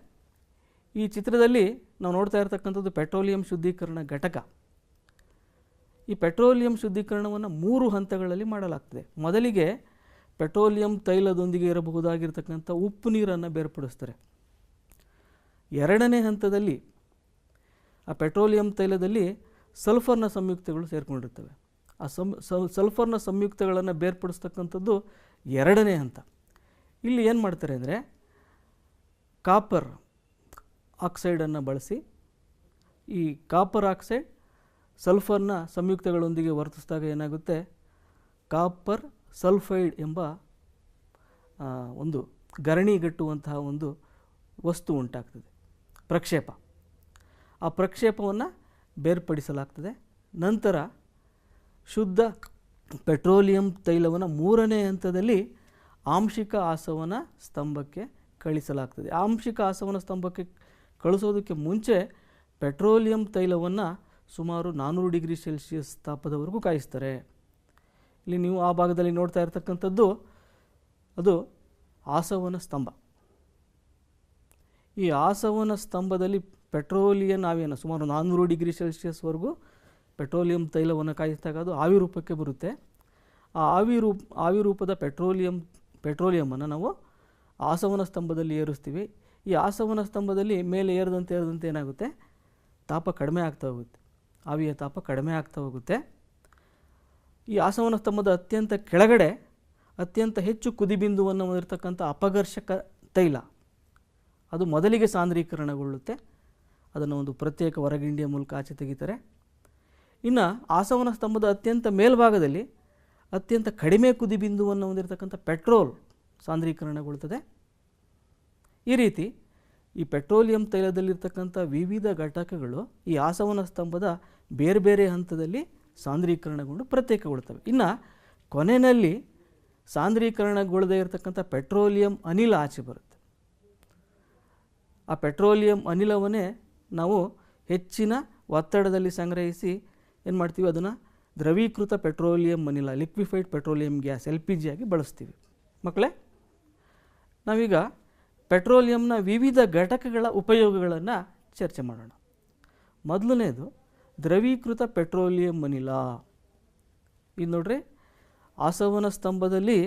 ಈ ಚಿತ್ರದಲ್ಲಿ ನಾವು ನೋಡ್ತಾ ಇರತಕ್ಕಂಥದ್ದು ಪೆಟ್ರೋಲಿಯಂ ಶುದ್ಧೀಕರಣ ಘಟಕ. ಈ ಪೆಟ್ರೋಲಿಯಂ ಶುದ್ಧೀಕರಣವನ್ನು 3 ಹಂತಗಳಲ್ಲಿ ಮಾಡಲಾಗ್ತದೆ. ಮೊದಲಿಗೆ ಪೆಟ್ರೋಲಿಯಂ ತೈಲದೊಂದಿಗೆ ಇರಬಹುದಾಗಿರ್ತಕ್ಕಂಥ ಉಪ್ಪು ನೀರನ್ನು ಬೇರ್ಪಡಿಸ್ತಾರೆ. ಎರಡನೇ ಹಂತದಲ್ಲಿ ಆ ಪೆಟ್ರೋಲಿಯಂ ತೈಲದಲ್ಲಿ ಸಲ್ಫರ್ನ ಸಂಯುಕ್ತಗಳು ಸೇರಿಕೊಂಡಿರ್ತವೆ. ಆ ಸಲ್ಫರ್ನ ಸಂಯುಕ್ತಗಳನ್ನು ಬೇರ್ಪಡಿಸ್ತಕ್ಕಂಥದ್ದು ಎರಡನೇ ಹಂತ. ಇಲ್ಲಿ ಏನು ಮಾಡ್ತಾರೆ ಅಂದರೆ ಕಾಪರ್ ಆಕ್ಸೈಡನ್ನು ಬಳಸಿ ಈ ಕಾಪರ್ ಆಕ್ಸೈಡ್ ಸಲ್ಫರ್ನ ಸಂಯುಕ್ತಗಳೊಂದಿಗೆ ವರ್ತಿಸಿದಾಗ ಏನಾಗುತ್ತೆ, ಕಾಪರ್ ಸಲ್ಫೈಡ್ ಎಂಬ ಒಂದು ಗರಣಿಗಟ್ಟುವಂತಹ ಒಂದು ವಸ್ತು ಉಂಟಾಗ್ತದೆ, ಪ್ರಕ್ಷೇಪ. ಆ ಪ್ರಕ್ಷೇಪವನ್ನು ಬೇರ್ಪಡಿಸಲಾಗ್ತದೆ. ನಂತರ ಶುದ್ಧ ಪೆಟ್ರೋಲಿಯಂ ತೈಲವನ್ನು 3ನೇ ಹಂತದಲ್ಲಿ ಆಂಶಿಕ ಆಸವನ ಸ್ತಂಭಕ್ಕೆ ಕಳಿಸಲಾಗ್ತದೆ. ಆಂಶಿಕ ಆಸವನ ಸ್ತಂಭಕ್ಕೆ ಕಳಿಸೋದಕ್ಕೆ ಮುಂಚೆ ಪೆಟ್ರೋಲಿಯಂ ತೈಲವನ್ನು ಸುಮಾರು 400 ಡಿಗ್ರಿ ಸೆಲ್ಸಿಯಸ್ ತಾಪದವರೆಗೂ ಕಾಯಿಸ್ತಾರೆ. ಇಲ್ಲಿ ನೀವು ಆ ಭಾಗದಲ್ಲಿ ನೋಡ್ತಾ ಇರತಕ್ಕಂಥದ್ದು ಅದು ಆಸವನ ಸ್ತಂಭ. ಈ ಆಸವನ ಸ್ತಂಭದಲ್ಲಿ ಪೆಟ್ರೋಲಿಯಂ ಆವಿಯನ್ನು ಸುಮಾರು 400 ಡಿಗ್ರಿ ಸೆಲ್ಸಿಯಸ್ವರೆಗೂ ಪೆಟ್ರೋಲಿಯಂ ತೈಲವನ್ನು ಕಾಯಿಸಿದಾಗ ಅದು ಆವಿ ರೂಪಕ್ಕೆ ಬರುತ್ತೆ. ಆ ಆವಿ ರೂಪದ ಪೆಟ್ರೋಲಿಯಮನ್ನು ನಾವು ಆಸವನ ಸ್ತಂಭದಲ್ಲಿ ಏರಿಸ್ತೀವಿ. ಈ ಆಸವನ ಸ್ತಂಭದಲ್ಲಿ ಮೇಲೆ ಏರದಂತೆ ಏನಾಗುತ್ತೆ, ತಾಪ ಕಡಿಮೆ ಆಗ್ತಾ ಹೋಗುತ್ತೆ, ಆವಿಯ ತಾಪ ಕಡಿಮೆ ಆಗ್ತಾ ಹೋಗುತ್ತೆ. ಈ ಆಸವನ ಸ್ತಂಭದ ಅತ್ಯಂತ ಕೆಳಗಡೆ ಅತ್ಯಂತ ಹೆಚ್ಚು ಕುದಿಬಿಂದುವನ್ನು ಹೊಂದಿರತಕ್ಕಂಥ ಅಪಘರ್ಷಕ ತೈಲ ಅದು ಮೊದಲಿಗೆ ಸಾಂದ್ರೀಕರಣಗೊಳ್ಳುತ್ತೆ. ಅದನ್ನು ಒಂದು ಪ್ರತ್ಯೇಕ ಹೊರಗಿಂಡಿಯ ಮೂಲಕ ಆಚೆ ತೆಗಿತಾರೆ. ಇನ್ನು ಆಸವನ ಸ್ತಂಭದ ಅತ್ಯಂತ ಮೇಲ್ಭಾಗದಲ್ಲಿ ಅತ್ಯಂತ ಕಡಿಮೆ ಕುದಿಬಿಂದುವನ್ನು ಹೊಂದಿರತಕ್ಕಂಥ ಪೆಟ್ರೋಲ್ ಸಾಂದ್ರೀಕರಣಗೊಳ್ಳುತ್ತದೆ. ಈ ರೀತಿ ಈ ಪೆಟ್ರೋಲಿಯಂ ತೈಲದಲ್ಲಿರ್ತಕ್ಕಂಥ ವಿವಿಧ ಘಟಕಗಳು ಈ ಆಸವನ ಸ್ತಂಭದ ಬೇರೆ ಬೇರೆ ಹಂತದಲ್ಲಿ ಸಾಂದ್ರೀಕರಣಗೊಂಡು ಪ್ರತ್ಯೇಕಗೊಳ್ಳುತ್ತವೆ. ಇನ್ನು ಕೊನೆಯಲ್ಲಿ ಸಾಂದ್ರೀಕರಣಗೊಳ್ಳದೇ ಇರತಕ್ಕಂಥ ಪೆಟ್ರೋಲಿಯಂ ಅನಿಲ ಆಚೆ ಬರುತ್ತೆ. ಆ ಪೆಟ್ರೋಲಿಯಂ ಅನಿಲವನ್ನೇ ನಾವು ಹೆಚ್ಚಿನ ಒತ್ತಡದಲ್ಲಿ ಸಂಗ್ರಹಿಸಿ ಏನು ಮಾಡ್ತೀವಿ, ಅದನ್ನು ದ್ರವೀಕೃತ ಪೆಟ್ರೋಲಿಯಂ ಅನಿಲ, ಲಿಕ್ವಿಫೈಡ್ ಪೆಟ್ರೋಲಿಯಂ ಗ್ಯಾಸ್, LPG ಆಗಿ ಬಳಸ್ತೀವಿ. ಮಕ್ಕಳೇ, ನಾವೀಗ ಪೆಟ್ರೋಲಿಯಂನ ವಿವಿಧ ಘಟಕಗಳ ಉಪಯೋಗಗಳನ್ನು ಚರ್ಚೆ ಮಾಡೋಣ. ಮೊದಲನೇದು ದ್ರವೀಕೃತ ಪೆಟ್ರೋಲಿಯಂ ಅನಿಲ. ಇದು ನೋಡ್ರಿ, ಆಸವನ ಸ್ತಂಭದಲ್ಲಿ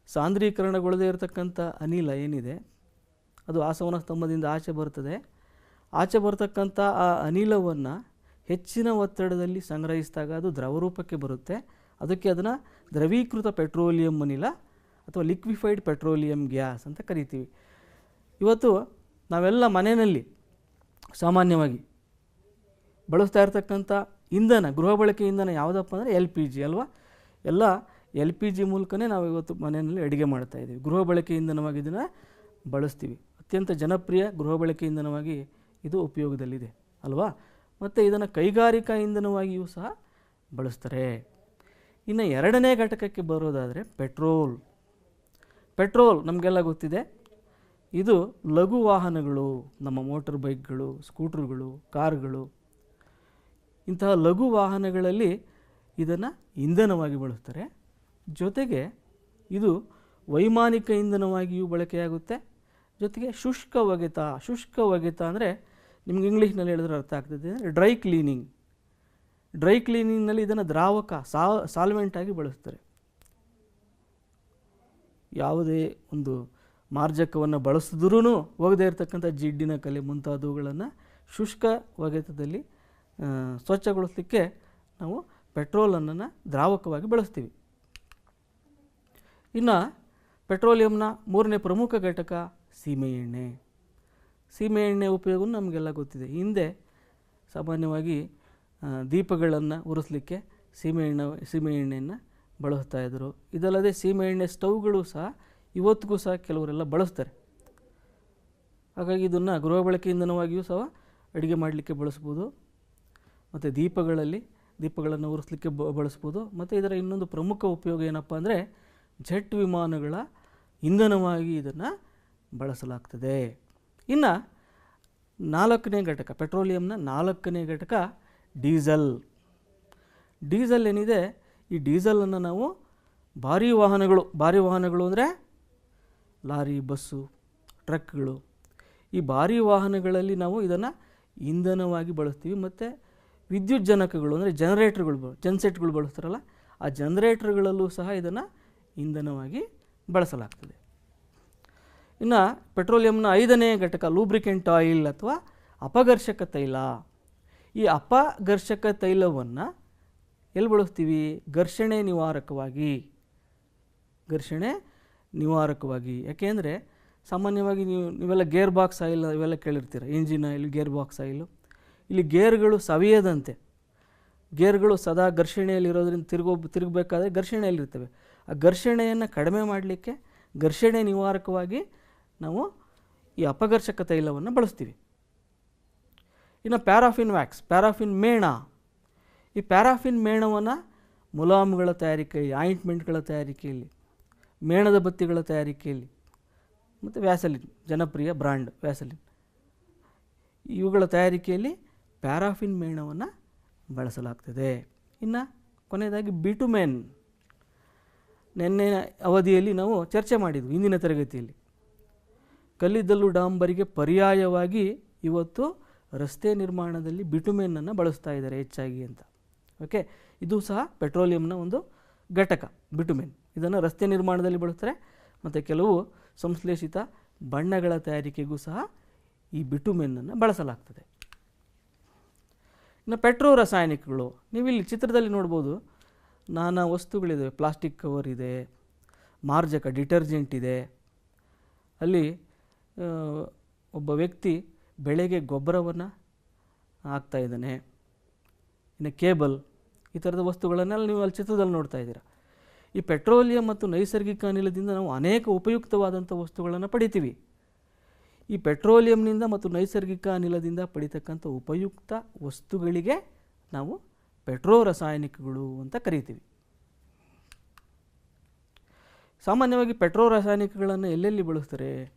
ಸಾಂದ್ರೀಕರಣಗೊಳ್ಳದೇ ಇರತಕ್ಕಂಥ ಅನಿಲ ಏನಿದೆ ಅದು ಆಸವನ ಸ್ತಂಭದಿಂದ ಆಚೆ ಬರ್ತದೆ. ಆಚೆ ಬರ್ತಕ್ಕಂಥ ಆ ಅನಿಲವನ್ನು ಹೆಚ್ಚಿನ ಒತ್ತಡದಲ್ಲಿ ಸಂಗ್ರಹಿಸಿದಾಗ ಅದು ದ್ರವರೂಪಕ್ಕೆ ಬರುತ್ತೆ. ಅದಕ್ಕೆ ಅದನ್ನು ದ್ರವೀಕೃತ ಪೆಟ್ರೋಲಿಯಂ ಅನಿಲ ಅಥವಾ ಲಿಕ್ವಿಫೈಡ್ ಪೆಟ್ರೋಲಿಯಂ ಗ್ಯಾಸ್ ಅಂತ ಕರಿತೀವಿ. ಇವತ್ತು ನಾವೆಲ್ಲ ಮನೆಯಲ್ಲಿ ಸಾಮಾನ್ಯವಾಗಿ ಬಳಸ್ತಾ ಇರತಕ್ಕಂಥ ಇಂಧನ, ಗೃಹ ಬಳಕೆ ಇಂಧನ ಯಾವುದಪ್ಪ ಅಂದರೆ LPG ಅಲ್ವಾ. ಎಲ್ಲ LPG ಮೂಲಕನೇ ನಾವು ಇವತ್ತು ಮನೆಯಲ್ಲಿ ಅಡುಗೆ ಮಾಡ್ತಾಯಿದ್ದೀವಿ. ಗೃಹ ಬಳಕೆ ಇಂಧನವಾಗಿ ಇದನ್ನು ಬಳಸ್ತೀವಿ. ಅತ್ಯಂತ ಜನಪ್ರಿಯ ಗೃಹ ಬಳಕೆ ಇಂಧನವಾಗಿ ಇದು ಉಪಯೋಗದಲ್ಲಿದೆ ಅಲ್ವಾ. ಮತ್ತು ಇದನ್ನು ಕೈಗಾರಿಕಾ ಇಂಧನವಾಗಿಯೂ ಸಹ ಬಳಸ್ತಾರೆ. ಇನ್ನು ಎರಡನೇ ಘಟಕಕ್ಕೆ ಬರೋದಾದರೆ ಪೆಟ್ರೋಲ್ ನಮಗೆಲ್ಲ ಗೊತ್ತಿದೆ. ಇದು ಲಘು ವಾಹನಗಳು, ನಮ್ಮ ಮೋಟರ್ ಬೈಕ್ಗಳು, ಸ್ಕೂಟ್ರುಗಳು, ಕಾರುಗಳು, ಇಂತಹ ಲಘು ವಾಹನಗಳಲ್ಲಿ ಇದನ್ನು ಇಂಧನವಾಗಿ ಬಳಸ್ತಾರೆ. ಜೊತೆಗೆ ಇದು ವೈಮಾನಿಕ ಇಂಧನವಾಗಿಯೂ ಬಳಕೆಯಾಗುತ್ತೆ. ಜೊತೆಗೆ ಶುಷ್ಕ ಒಗೆತ ಅಂದರೆ ನಿಮ್ಗೆ ಇಂಗ್ಲೀಷ್ನಲ್ಲಿ ಹೇಳಿದ್ರೆ ಅರ್ಥ ಆಗ್ತದೆ, ಡ್ರೈ ಕ್ಲೀನಿಂಗ್ನಲ್ಲಿ ಇದನ್ನು ದ್ರಾವಕ ಸಾಲ್ವೆಂಟಾಗಿ ಬಳಸ್ತಾರೆ. ಯಾವುದೇ ಒಂದು ಮಾರ್ಜಕವನ್ನು ಬಳಸಿದ್ರೂ ಒಗೆದೇ ಇರತಕ್ಕಂಥ ಜಿಡ್ಡಿನ ಕಲೆ ಮುಂತಾದವುಗಳನ್ನು ಶುಷ್ಕ ಒಗೆತದಲ್ಲಿ ಸ್ವಚ್ಛಗೊಳಿಸಲಿಕ್ಕೆ ನಾವು ಪೆಟ್ರೋಲನ್ನು ದ್ರಾವಕವಾಗಿ ಬಳಸ್ತೀವಿ. ಇನ್ನು ಪೆಟ್ರೋಲಿಯಂನ 3ನೇ ಪ್ರಮುಖ ಘಟಕ ಸೀಮೆ ಎಣ್ಣೆ ಉಪಯೋಗ ನಮಗೆಲ್ಲ ಗೊತ್ತಿದೆ. ಹಿಂದೆ ಸಾಮಾನ್ಯವಾಗಿ ದೀಪಗಳನ್ನು ಉರಿಸಲಿಕ್ಕೆ ಸೀಮೆ ಎಣ್ಣೆಯನ್ನು ಬಳಸ್ತಾ ಇದ್ದರು. ಇದಲ್ಲದೆ ಸೀಮೆ ಎಣ್ಣೆ ಸ್ಟವ್ಗಳು ಸಹ ಇವತ್ತಿಗೂ ಸಹ ಕೆಲವರೆಲ್ಲ ಬಳಸ್ತಾರೆ. ಹಾಗಾಗಿ ಇದನ್ನು ಗೃಹ ಬಳಕೆ ಇಂಧನವಾಗಿಯೂ ಸಹ ಅಡುಗೆ ಮಾಡಲಿಕ್ಕೆ ಬಳಸ್ಬೋದು. ಮತ್ತು ದೀಪಗಳನ್ನು ಉರಿಸಲಿಕ್ಕೆ ಬಳಸ್ಬೋದು. ಮತ್ತು ಇದರ ಇನ್ನೊಂದು ಪ್ರಮುಖ ಉಪಯೋಗ ಏನಪ್ಪ ಅಂದರೆ ಜೆಟ್ ವಿಮಾನಗಳ ಇಂಧನವಾಗಿ ಇದನ್ನು ಬಳಸಲಾಗ್ತದೆ. ಇನ್ನು 4ನೇ ಘಟಕ, ಪೆಟ್ರೋಲಿಯಂನ 4ನೇ ಘಟಕ ಡೀಸೆಲ್. ಡೀಸೆಲ್ ಏನಿದೆ, ಈ ಡೀಸೆಲನ್ನು ನಾವು ಭಾರೀ ವಾಹನಗಳು ಅಂದರೆ ಲಾರಿ, ಬಸ್ಸು, ಟ್ರಕ್ಗಳು, ಈ ಭಾರೀ ವಾಹನಗಳಲ್ಲಿ ನಾವು ಇದನ್ನು ಇಂಧನವಾಗಿ ಬಳಸ್ತೀವಿ. ಮತ್ತು ವಿದ್ಯುತ್ ಜನಕಗಳು ಅಂದರೆ ಜನ್ಸೆಟ್ಗಳು ಬಳಸ್ತಾರಲ್ಲ, ಆ ಜನರೇಟರ್ಗಳಲ್ಲೂ ಸಹ ಇದನ್ನು ಇಂಧನವಾಗಿ ಬಳಸಲಾಗ್ತದೆ. ಇನ್ನು ಪೆಟ್ರೋಲಿಯಂನ 5ನೇ ಘಟಕ ಲೂಬ್ರಿಕೆಂಟ್ ಆಯಿಲ್ ಅಥವಾ ಅಪಘರ್ಷಕ ತೈಲ. ಈ ಅಪಘರ್ಷಕ ತೈಲವನ್ನು ಎಲ್ಲಿ ಬಳಸ್ತೀವಿ? ಘರ್ಷಣೆ ನಿವಾರಕವಾಗಿ. ಯಾಕೆಂದರೆ ಸಾಮಾನ್ಯವಾಗಿ ನೀವೆಲ್ಲ ಗೇರ್ ಬಾಕ್ಸ್ ಆಯಿಲ್ ಇವೆಲ್ಲ ಕೇಳಿರ್ತೀರ, engine oil, gear box oil. ಇಲ್ಲಿ ಗೇರ್ಗಳು ಸವಿಯದಂತೆ, ಗೇರ್ಗಳು ಸದಾ ಘರ್ಷಣೆಯಲ್ಲಿರೋದ್ರಿಂದ ತಿರುಗಬೇಕಾದ್ರೆ ಘರ್ಷಣೆಯಲ್ಲಿರ್ತವೆ. ಆ ಘರ್ಷಣೆಯನ್ನು ಕಡಿಮೆ ಮಾಡಲಿಕ್ಕೆ ಘರ್ಷಣೆ ನಿವಾರಕವಾಗಿ ನಾವು ಈ ಅಪಘರ್ಷಕ ತೈಲವನ್ನು ಬಳಸ್ತೀವಿ. ಇನ್ನು ಪ್ಯಾರಾಫಿನ್ ವ್ಯಾಕ್ಸ್, ಪ್ಯಾರಾಫಿನ್ ಮೇಣ. ಈ ಪ್ಯಾರಾಫಿನ್ ಮೇಣವನ್ನು ಮುಲಾಮುಗಳ ತಯಾರಿಕೆಯಲ್ಲಿ, ಆಯಿಂಟ್ಮೆಂಟ್ಗಳ ತಯಾರಿಕೆಯಲ್ಲಿ, ಮೇಣದ ಬತ್ತಿಗಳ ತಯಾರಿಕೆಯಲ್ಲಿ, ಮತ್ತು ವ್ಯಾಸಲಿನ್, ಜನಪ್ರಿಯ ಬ್ರ್ಯಾಂಡ್ ವ್ಯಾಸಲಿನ್, ಇವುಗಳ ತಯಾರಿಕೆಯಲ್ಲಿ ಪ್ಯಾರಾಫಿನ್ ಮೇಣವನ್ನು ಬಳಸಲಾಗ್ತದೆ. ಇನ್ನು ಕೊನೆಯದಾಗಿ ಬಿಟುಮೆನ್. ನಿನ್ನೆ ಅವಧಿಯಲ್ಲಿ ನಾವು ಚರ್ಚೆ ಮಾಡಿದ್ವಿ ಹಿಂದಿನ ತರಗತಿಯಲ್ಲಿ. ಕಲ್ಲಿದ್ದಲು ಡಾಂಬರಿಗೆ ಪರ್ಯಾಯವಾಗಿ ಇವತ್ತು ರಸ್ತೆ ನಿರ್ಮಾಣದಲ್ಲಿ ಬಿಟುಮೆನ್ನನ್ನು ಬಳಸ್ತಾ ಇದ್ದಾರೆ ಹೆಚ್ಚಾಗಿ ಅಂತ. ಓಕೆ, ಇದು ಸಹ ಪೆಟ್ರೋಲಿಯಂನ ಒಂದು ಘಟಕ ಬಿಟುಮೆನ್. ಇದನ್ನು ರಸ್ತೆ ನಿರ್ಮಾಣದಲ್ಲಿ ಬಳಸ್ತಾರೆ, ಮತ್ತು ಕೆಲವು ಸಂಶ್ಲೇಷಿತ ಬಣ್ಣಗಳ ತಯಾರಿಕೆಗೂ ಸಹ ಈ ಬಿಟುಮೆನ್ನನ್ನು ಬಳಸಲಾಗ್ತದೆ. ಇನ್ನು ಪೆಟ್ರೋ ರಾಸಾಯನಿಕಗಳು, ನೀವಿಲ್ಲಿ ಚಿತ್ರದಲ್ಲಿ ನೋಡ್ಬೋದು, ನಾನಾ ವಸ್ತುಗಳಿವೆ. ಪ್ಲಾಸ್ಟಿಕ್ ಕವರ್ ಇದೆ, ಮಾರ್ಜಕ ಡಿಟರ್ಜೆಂಟ್ ಇದೆ, ಅಲ್ಲಿ ಒಬ್ಬ ವ್ಯಕ್ತಿ ಬೆಳೆಗೆ ಗೊಬ್ಬರವನ್ನು ಹಾಕ್ತಾ ಇದ್ದಾನೆ. ಇನ್ನು ಕೇಬಲ್, ಈ ಥರದ ವಸ್ತುಗಳನ್ನೆಲ್ಲ ನೀವು ಅಲ್ಲಿ ಚಿತ್ರದಲ್ಲಿ ನೋಡ್ತಾ ಇದ್ದೀರಾ. ಈ ಪೆಟ್ರೋಲಿಯಂ ಮತ್ತು ನೈಸರ್ಗಿಕ ಅನಿಲದಿಂದ ನಾವು ಅನೇಕ ಉಪಯುಕ್ತವಾದಂಥ ವಸ್ತುಗಳನ್ನು ಪಡಿತೀವಿ. ಈ ಪೆಟ್ರೋಲಿಯಂನಿಂದ ಮತ್ತು ನೈಸರ್ಗಿಕ ಅನಿಲದಿಂದ ಪಡಿತಕ್ಕಂಥ ಉಪಯುಕ್ತ ವಸ್ತುಗಳಿಗೆ ನಾವು ಪೆಟ್ರೋ ರಾಸಾಯನಿಕಗಳು ಅಂತ ಕರೀತೀವಿ. ಸಾಮಾನ್ಯವಾಗಿ ಪೆಟ್ರೋ ರಾಸಾಯನಿಕಗಳನ್ನು ಎಲ್ಲೆಲ್ಲಿ ಬಳಸ್ತಾರೆ?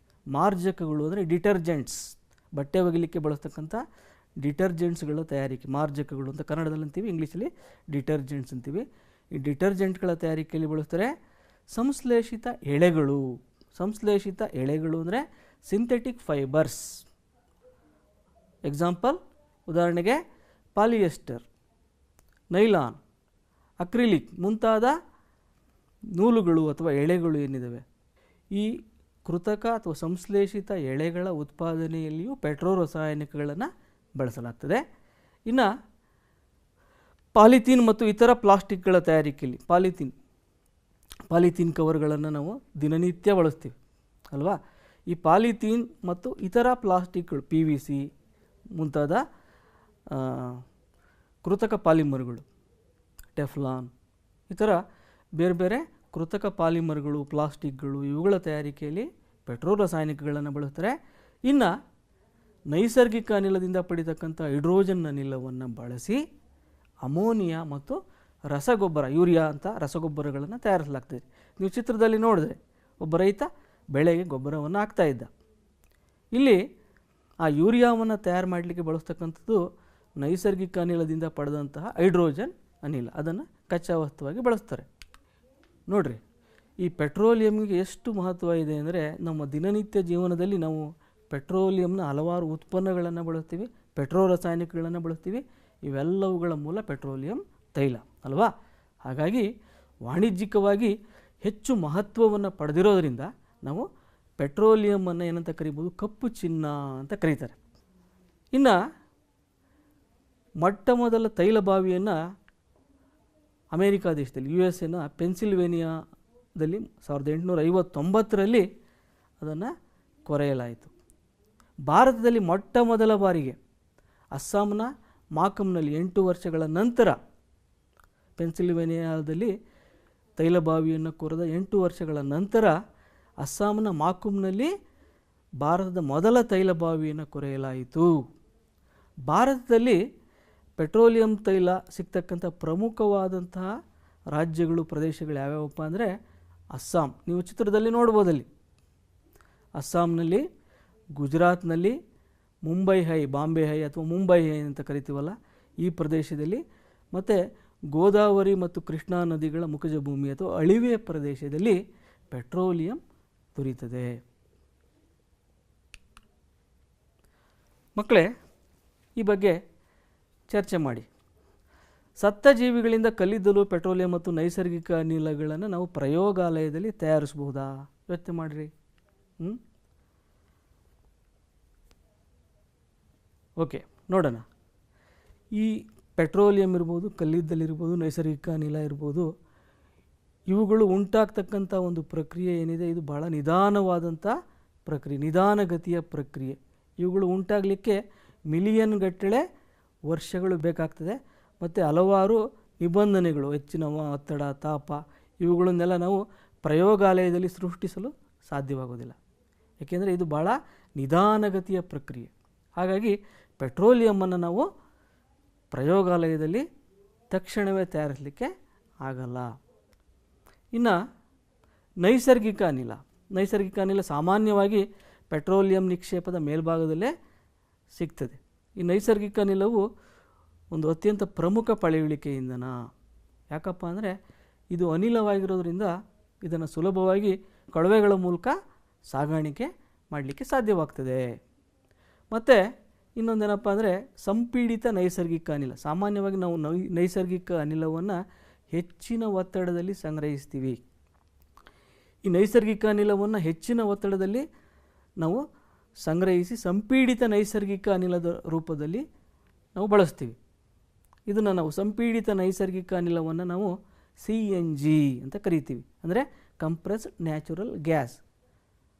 ಮಾರ್ಜಕಗಳು ಅಂದರೆ ಡಿಟರ್ಜೆಂಟ್ಸ್, ಬಟ್ಟೆ ಒಗಿಲಿಕ್ಕೆ ಬಳಸ್ತಕ್ಕಂಥ ಡಿಟರ್ಜೆಂಟ್ಸ್ಗಳ ತಯಾರಿಕೆ, ಮಾರ್ಜಕಗಳು ಅಂತ ಕನ್ನಡದಲ್ಲಿ ಅಂತೀವಿ, ಇಂಗ್ಲೀಷಲ್ಲಿ ಡಿಟರ್ಜೆಂಟ್ಸ್ ಅಂತೀವಿ. ಈ ಡಿಟರ್ಜೆಂಟ್ಗಳ ತಯಾರಿಕೆಯಲ್ಲಿ ಬಳಸ್ತಾರೆ. ಸಂಶ್ಲೇಷಿತ ಎಳೆಗಳು ಅಂದರೆ ಸಿಂಥೆಟಿಕ್ ಫೈಬರ್ಸ್. ಎಕ್ಸಾಂಪಲ್, ಉದಾಹರಣೆಗೆ ಪಾಲಿಯೆಸ್ಟರ್, ನೈಲಾನ್, ಅಕ್ರಿಲಿಕ್ ಮುಂತಾದ ನೂಲುಗಳು ಅಥವಾ ಎಳೆಗಳು ಏನಿದ್ದಾವೆ, ಈ ಕೃತಕ ಅಥವಾ ಸಂಶ್ಲೇಷಿತ ಎಳೆಗಳ ಉತ್ಪಾದನೆಯಲ್ಲಿಯೂ ಪೆಟ್ರೋ ರಾಸಾಯನಿಕಗಳನ್ನು ಬಳಸಲಾಗ್ತದೆ. ಇನ್ನು ಪಾಲಿಥೀನ್ ಮತ್ತು ಇತರ ಪ್ಲಾಸ್ಟಿಕ್ಗಳ ತಯಾರಿಕೆಯಲ್ಲಿ ಪಾಲಿಥೀನ್ ಕವರ್ಗಳನ್ನು ನಾವು ದಿನನಿತ್ಯ ಬಳಸ್ತೀವಿ ಅಲ್ವಾ? ಈ ಪಾಲಿಥೀನ್ ಮತ್ತು ಇತರ ಪ್ಲಾಸ್ಟಿಕ್ಗಳು, PVC ಮುಂತಾದ ಕೃತಕ ಪಾಲಿಮರ್ಗಳು, ಟೆಫ್ಲಾನ್, ಈ ಥರ ಬೇರೆ ಬೇರೆ ಕೃತಕ ಪಾಲಿಮರ್ಗಳು, ಪ್ಲಾಸ್ಟಿಕ್ಗಳು, ಇವುಗಳ ತಯಾರಿಕೆಯಲ್ಲಿ ಪೆಟ್ರೋ ರಾಸಾಯನಿಕಗಳನ್ನು ಬಳಸ್ತಾರೆ. ಇನ್ನು ನೈಸರ್ಗಿಕ ಅನಿಲದಿಂದ ಪಡಿತಕ್ಕಂಥ ಹೈಡ್ರೋಜನ್ ಅನಿಲವನ್ನು ಬಳಸಿ ಅಮೋನಿಯಾ ಮತ್ತು ರಸಗೊಬ್ಬರ, ಯೂರಿಯಾ ಅಂತ ರಸಗೊಬ್ಬರಗಳನ್ನು ತಯಾರಿಸಲಾಗ್ತದೆ. ನೀವು ಚಿತ್ರದಲ್ಲಿ ನೋಡಿದ್ರೆ ಒಬ್ಬ ರೈತ ಬೆಳೆಗೆ ಗೊಬ್ಬರವನ್ನು ಹಾಕ್ತಾ ಇದ್ದ. ಇಲ್ಲಿ ಆ ಯೂರಿಯಾವನ್ನು ತಯಾರು ಮಾಡಲಿಕ್ಕೆ ಬಳಸ್ತಕ್ಕಂಥದ್ದು ನೈಸರ್ಗಿಕ ಅನಿಲದಿಂದ ಪಡೆದಂತಹ ಹೈಡ್ರೋಜನ್ ಅನಿಲ, ಅದನ್ನು ಕಚ್ಚಾ ವಸ್ತುವಾಗಿ ಬಳಸ್ತಾರೆ. ನೋಡಿರಿ, ಈ ಪೆಟ್ರೋಲಿಯಂಗೆ ಎಷ್ಟು ಮಹತ್ವ ಇದೆ ಅಂದರೆ, ನಮ್ಮ ದಿನನಿತ್ಯ ಜೀವನದಲ್ಲಿ ನಾವು ಪೆಟ್ರೋಲಿಯಂನ ಹಲವಾರು ಉತ್ಪನ್ನಗಳನ್ನು ಬಳಸ್ತೀವಿ, ಪೆಟ್ರೋ ರಾಸಾಯನಿಕಗಳನ್ನು ಬಳಸ್ತೀವಿ. ಇವೆಲ್ಲವುಗಳ ಮೂಲ ಪೆಟ್ರೋಲಿಯಂ ತೈಲ ಅಲ್ವಾ? ಹಾಗಾಗಿ ವಾಣಿಜ್ಯಿಕವಾಗಿ ಹೆಚ್ಚು ಮಹತ್ವವನ್ನು ಪಡೆದಿರೋದರಿಂದ ನಾವು ಪೆಟ್ರೋಲಿಯಮನ್ನು ಏನಂತ ಕರಿಬೋದು? ಕಪ್ಪು ಚಿನ್ನ ಅಂತ ಕರೀತಾರೆ. ಇನ್ನು ಮೊಟ್ಟ ಮೊದಲ ತೈಲ ಬಾವಿಯನ್ನು ಅಮೇರಿಕಾ ದೇಶದಲ್ಲಿ, USA ಪೆನ್ಸಿಲ್ವೇನಿಯಾದಲ್ಲಿ 1859ರಲ್ಲಿ ಅದನ್ನು ಕೊರೆಯಲಾಯಿತು. ಭಾರತದಲ್ಲಿ ಮೊಟ್ಟ ಮೊದಲ ಬಾರಿಗೆ ಅಸ್ಸಾಂನ ಮಾಕಮ್ನಲ್ಲಿ 8 ವರ್ಷಗಳ ನಂತರ, ಪೆನ್ಸಿಲ್ವೇನಿಯಾದಲ್ಲಿ ತೈಲ ಬಾವಿಯನ್ನು ಕೊರೆದ 8 ವರ್ಷಗಳ ನಂತರ ಅಸ್ಸಾಂನ ಮಾಕುಮ್ನಲ್ಲಿ ಭಾರತದ ಮೊದಲ ತೈಲ ಬಾವಿಯನ್ನು ಕೊರೆಯಲಾಯಿತು. ಭಾರತದಲ್ಲಿ ಪೆಟ್ರೋಲಿಯಂ ತೈಲ ಸಿಗ್ತಕ್ಕಂಥ ಪ್ರಮುಖವಾದಂತಹ ರಾಜ್ಯಗಳು, ಪ್ರದೇಶಗಳು ಯಾವ್ಯಾವಪ್ಪ ಅಂದರೆ ಅಸ್ಸಾಂ. ನೀವು ಚಿತ್ರದಲ್ಲಿ ನೋಡ್ಬೋದಲ್ಲಿ, ಅಸ್ಸಾಂನಲ್ಲಿ, ಗುಜರಾತ್ನಲ್ಲಿ, ಮುಂಬೈ ಹೈ, ಬಾಂಬೆ ಹೈ ಅಥವಾ ಮುಂಬೈ ಹೈ ಅಂತ ಕರಿತೀವಲ್ಲ, ಈ ಪ್ರದೇಶದಲ್ಲಿ, ಮತ್ತು ಗೋದಾವರಿ ಮತ್ತು ಕೃಷ್ಣಾ ನದಿಗಳ ಮುಖಜ ಭೂಮಿ ಅಥವಾ ಅಳಿವೆ ಪ್ರದೇಶದಲ್ಲಿ ಪೆಟ್ರೋಲಿಯಂ ದೊರೀತದೆ. ಮಕ್ಕಳೇ, ಈ ಬಗ್ಗೆ ಚರ್ಚೆ ಮಾಡಿ. ಸತ್ತ ಜೀವಿಗಳಿಂದ ಕಲ್ಲಿದ್ದಲು, ಪೆಟ್ರೋಲಿಯಂ ಮತ್ತು ನೈಸರ್ಗಿಕ ಅನಿಲಗಳನ್ನು ನಾವು ಪ್ರಯೋಗಾಲಯದಲ್ಲಿ ತಯಾರಿಸಬಹುದಾ? ಯೋಚನೆ ಮಾಡಿರಿ. ಓಕೆ, ನೋಡೋಣ. ಈ ಪೆಟ್ರೋಲಿಯಂ ಇರ್ಬೋದು, ಕಲ್ಲಿದ್ದಲಿರ್ಬೋದು, ನೈಸರ್ಗಿಕ ಅನಿಲ ಇರ್ಬೋದು, ಇವುಗಳು ಉಂಟಾಗ್ತಕ್ಕಂಥ ಒಂದು ಪ್ರಕ್ರಿಯೆ ಏನಿದೆ, ಇದು ಭಾಳ ನಿಧಾನವಾದಂಥ ಪ್ರಕ್ರಿಯೆ, ನಿಧಾನಗತಿಯ ಪ್ರಕ್ರಿಯೆ. ಇವುಗಳು ಉಂಟಾಗಲಿಕ್ಕೆ ಮಿಲಿಯನ್ ಗಟ್ಟಲೆ ವರ್ಷಗಳು ಬೇಕಾಗ್ತದೆ. ಮತ್ತು ಹಲವಾರು ನಿಬಂಧನೆಗಳು, ಹೆಚ್ಚಿನ ಒತ್ತಡ, ತಾಪ, ಇವುಗಳನ್ನೆಲ್ಲ ನಾವು ಪ್ರಯೋಗಾಲಯದಲ್ಲಿ ಸೃಷ್ಟಿಸಲು ಸಾಧ್ಯವಾಗೋದಿಲ್ಲ. ಏಕೆಂದರೆ ಇದು ಭಾಳ ನಿಧಾನಗತಿಯ ಪ್ರಕ್ರಿಯೆ. ಹಾಗಾಗಿ ಪೆಟ್ರೋಲಿಯಮ್ಮನ್ನು ನಾವು ಪ್ರಯೋಗಾಲಯದಲ್ಲಿ ತಕ್ಷಣವೇ ತಯಾರಿಸಲಿಕ್ಕೆ ಆಗಲ್ಲ. ಇನ್ನು ನೈಸರ್ಗಿಕ ಅನಿಲ. ನೈಸರ್ಗಿಕ ಅನಿಲ ಸಾಮಾನ್ಯವಾಗಿ ಪೆಟ್ರೋಲಿಯಂ ನಿಕ್ಷೇಪದ ಮೇಲ್ಭಾಗದಲ್ಲೇ ಸಿಗ್ತದೆ. ಈ ನೈಸರ್ಗಿಕ ಅನಿಲವು ಒಂದು ಅತ್ಯಂತ ಪ್ರಮುಖ ಪಳೆಯುಳಿಕೆ ಇಂಧನ. ಯಾಕಪ್ಪ ಅಂದರೆ ಇದು ಅನಿಲವಾಗಿರೋದ್ರಿಂದ ಇದನ್ನು ಸುಲಭವಾಗಿ ಕೊಳವೆಗಳ ಮೂಲಕ ಸಾಗಾಣಿಕೆ ಮಾಡಲಿಕ್ಕೆ ಸಾಧ್ಯವಾಗ್ತದೆ. ಮತ್ತು ಇನ್ನೊಂದೇನಪ್ಪ ಅಂದರೆ ಸಂಪೀಡಿತ ನೈಸರ್ಗಿಕ ಅನಿಲ. ಸಾಮಾನ್ಯವಾಗಿ ನಾವು ನೈಸರ್ಗಿಕ ಅನಿಲವನ್ನು ಹೆಚ್ಚಿನ ಒತ್ತಡದಲ್ಲಿ ಸಂಗ್ರಹಿಸ್ತೀವಿ. ಈ ನೈಸರ್ಗಿಕ ಅನಿಲವನ್ನು ಹೆಚ್ಚಿನ ಒತ್ತಡದಲ್ಲಿ ನಾವು ಸಂಗ್ರಹಿಸಿ ಸಂಪೀಡಿತ ನೈಸರ್ಗಿಕ ಅನಿಲದ ರೂಪದಲ್ಲಿ ನಾವು ಬಳಸ್ತೀವಿ. ಇದನ್ನು ನಾವು ಸಂಪೀಡಿತ ನೈಸರ್ಗಿಕ ಅನಿಲವನ್ನು ನಾವು CNG ಅಂತ ಕರಿತೀವಿ. ಅಂದರೆ ಕಂಪ್ರೆಸ್ಡ್ ನ್ಯಾಚುರಲ್ ಗ್ಯಾಸ್,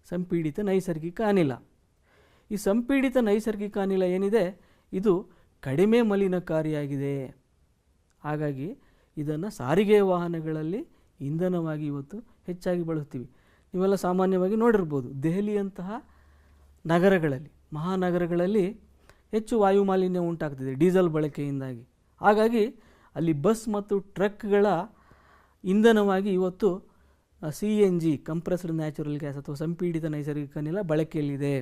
ಸಂಪೀಡಿತ ನೈಸರ್ಗಿಕ ಅನಿಲ. ಈ ಸಂಪೀಡಿತ ನೈಸರ್ಗಿಕ ಅನಿಲ ಏನಿದೆ, ಇದು ಕಡಿಮೆ ಮಲಿನಕಾರಿಯಾಗಿದೆ. ಹಾಗಾಗಿ ಇದನ್ನು ಸಾರಿಗೆ ವಾಹನಗಳಲ್ಲಿ ಇಂಧನವಾಗಿ ಇವತ್ತು ಹೆಚ್ಚಾಗಿ ಬಳಸ್ತೀವಿ. ನೀವೆಲ್ಲ ಸಾಮಾನ್ಯವಾಗಿ ನೋಡಿರ್ಬೋದು, ದೆಹಲಿಯಂತಹ ನಗರಗಳಲ್ಲಿ, ಮಹಾನಗರಗಳಲ್ಲಿ ಹೆಚ್ಚು ವಾಯುಮಾಲಿನ್ಯ ಉಂಟಾಗ್ತಿದೆ ಡೀಸೆಲ್ ಬಳಕೆಯಿಂದಾಗಿ. ಹಾಗಾಗಿ ಅಲ್ಲಿ ಬಸ್ ಮತ್ತು ಟ್ರಕ್ಗಳ ಇಂಧನವಾಗಿ ಇವತ್ತು CNG, ಕಂಪ್ರೆಸ್ಡ್ ನ್ಯಾಚುರಲ್ ಗ್ಯಾಸ್ ಅಥವಾ ಸಂಪೀಡಿತ ನೈಸರ್ಗಿಕ ಅನಿಲ ಬಳಕೆಯಲ್ಲಿದೆ.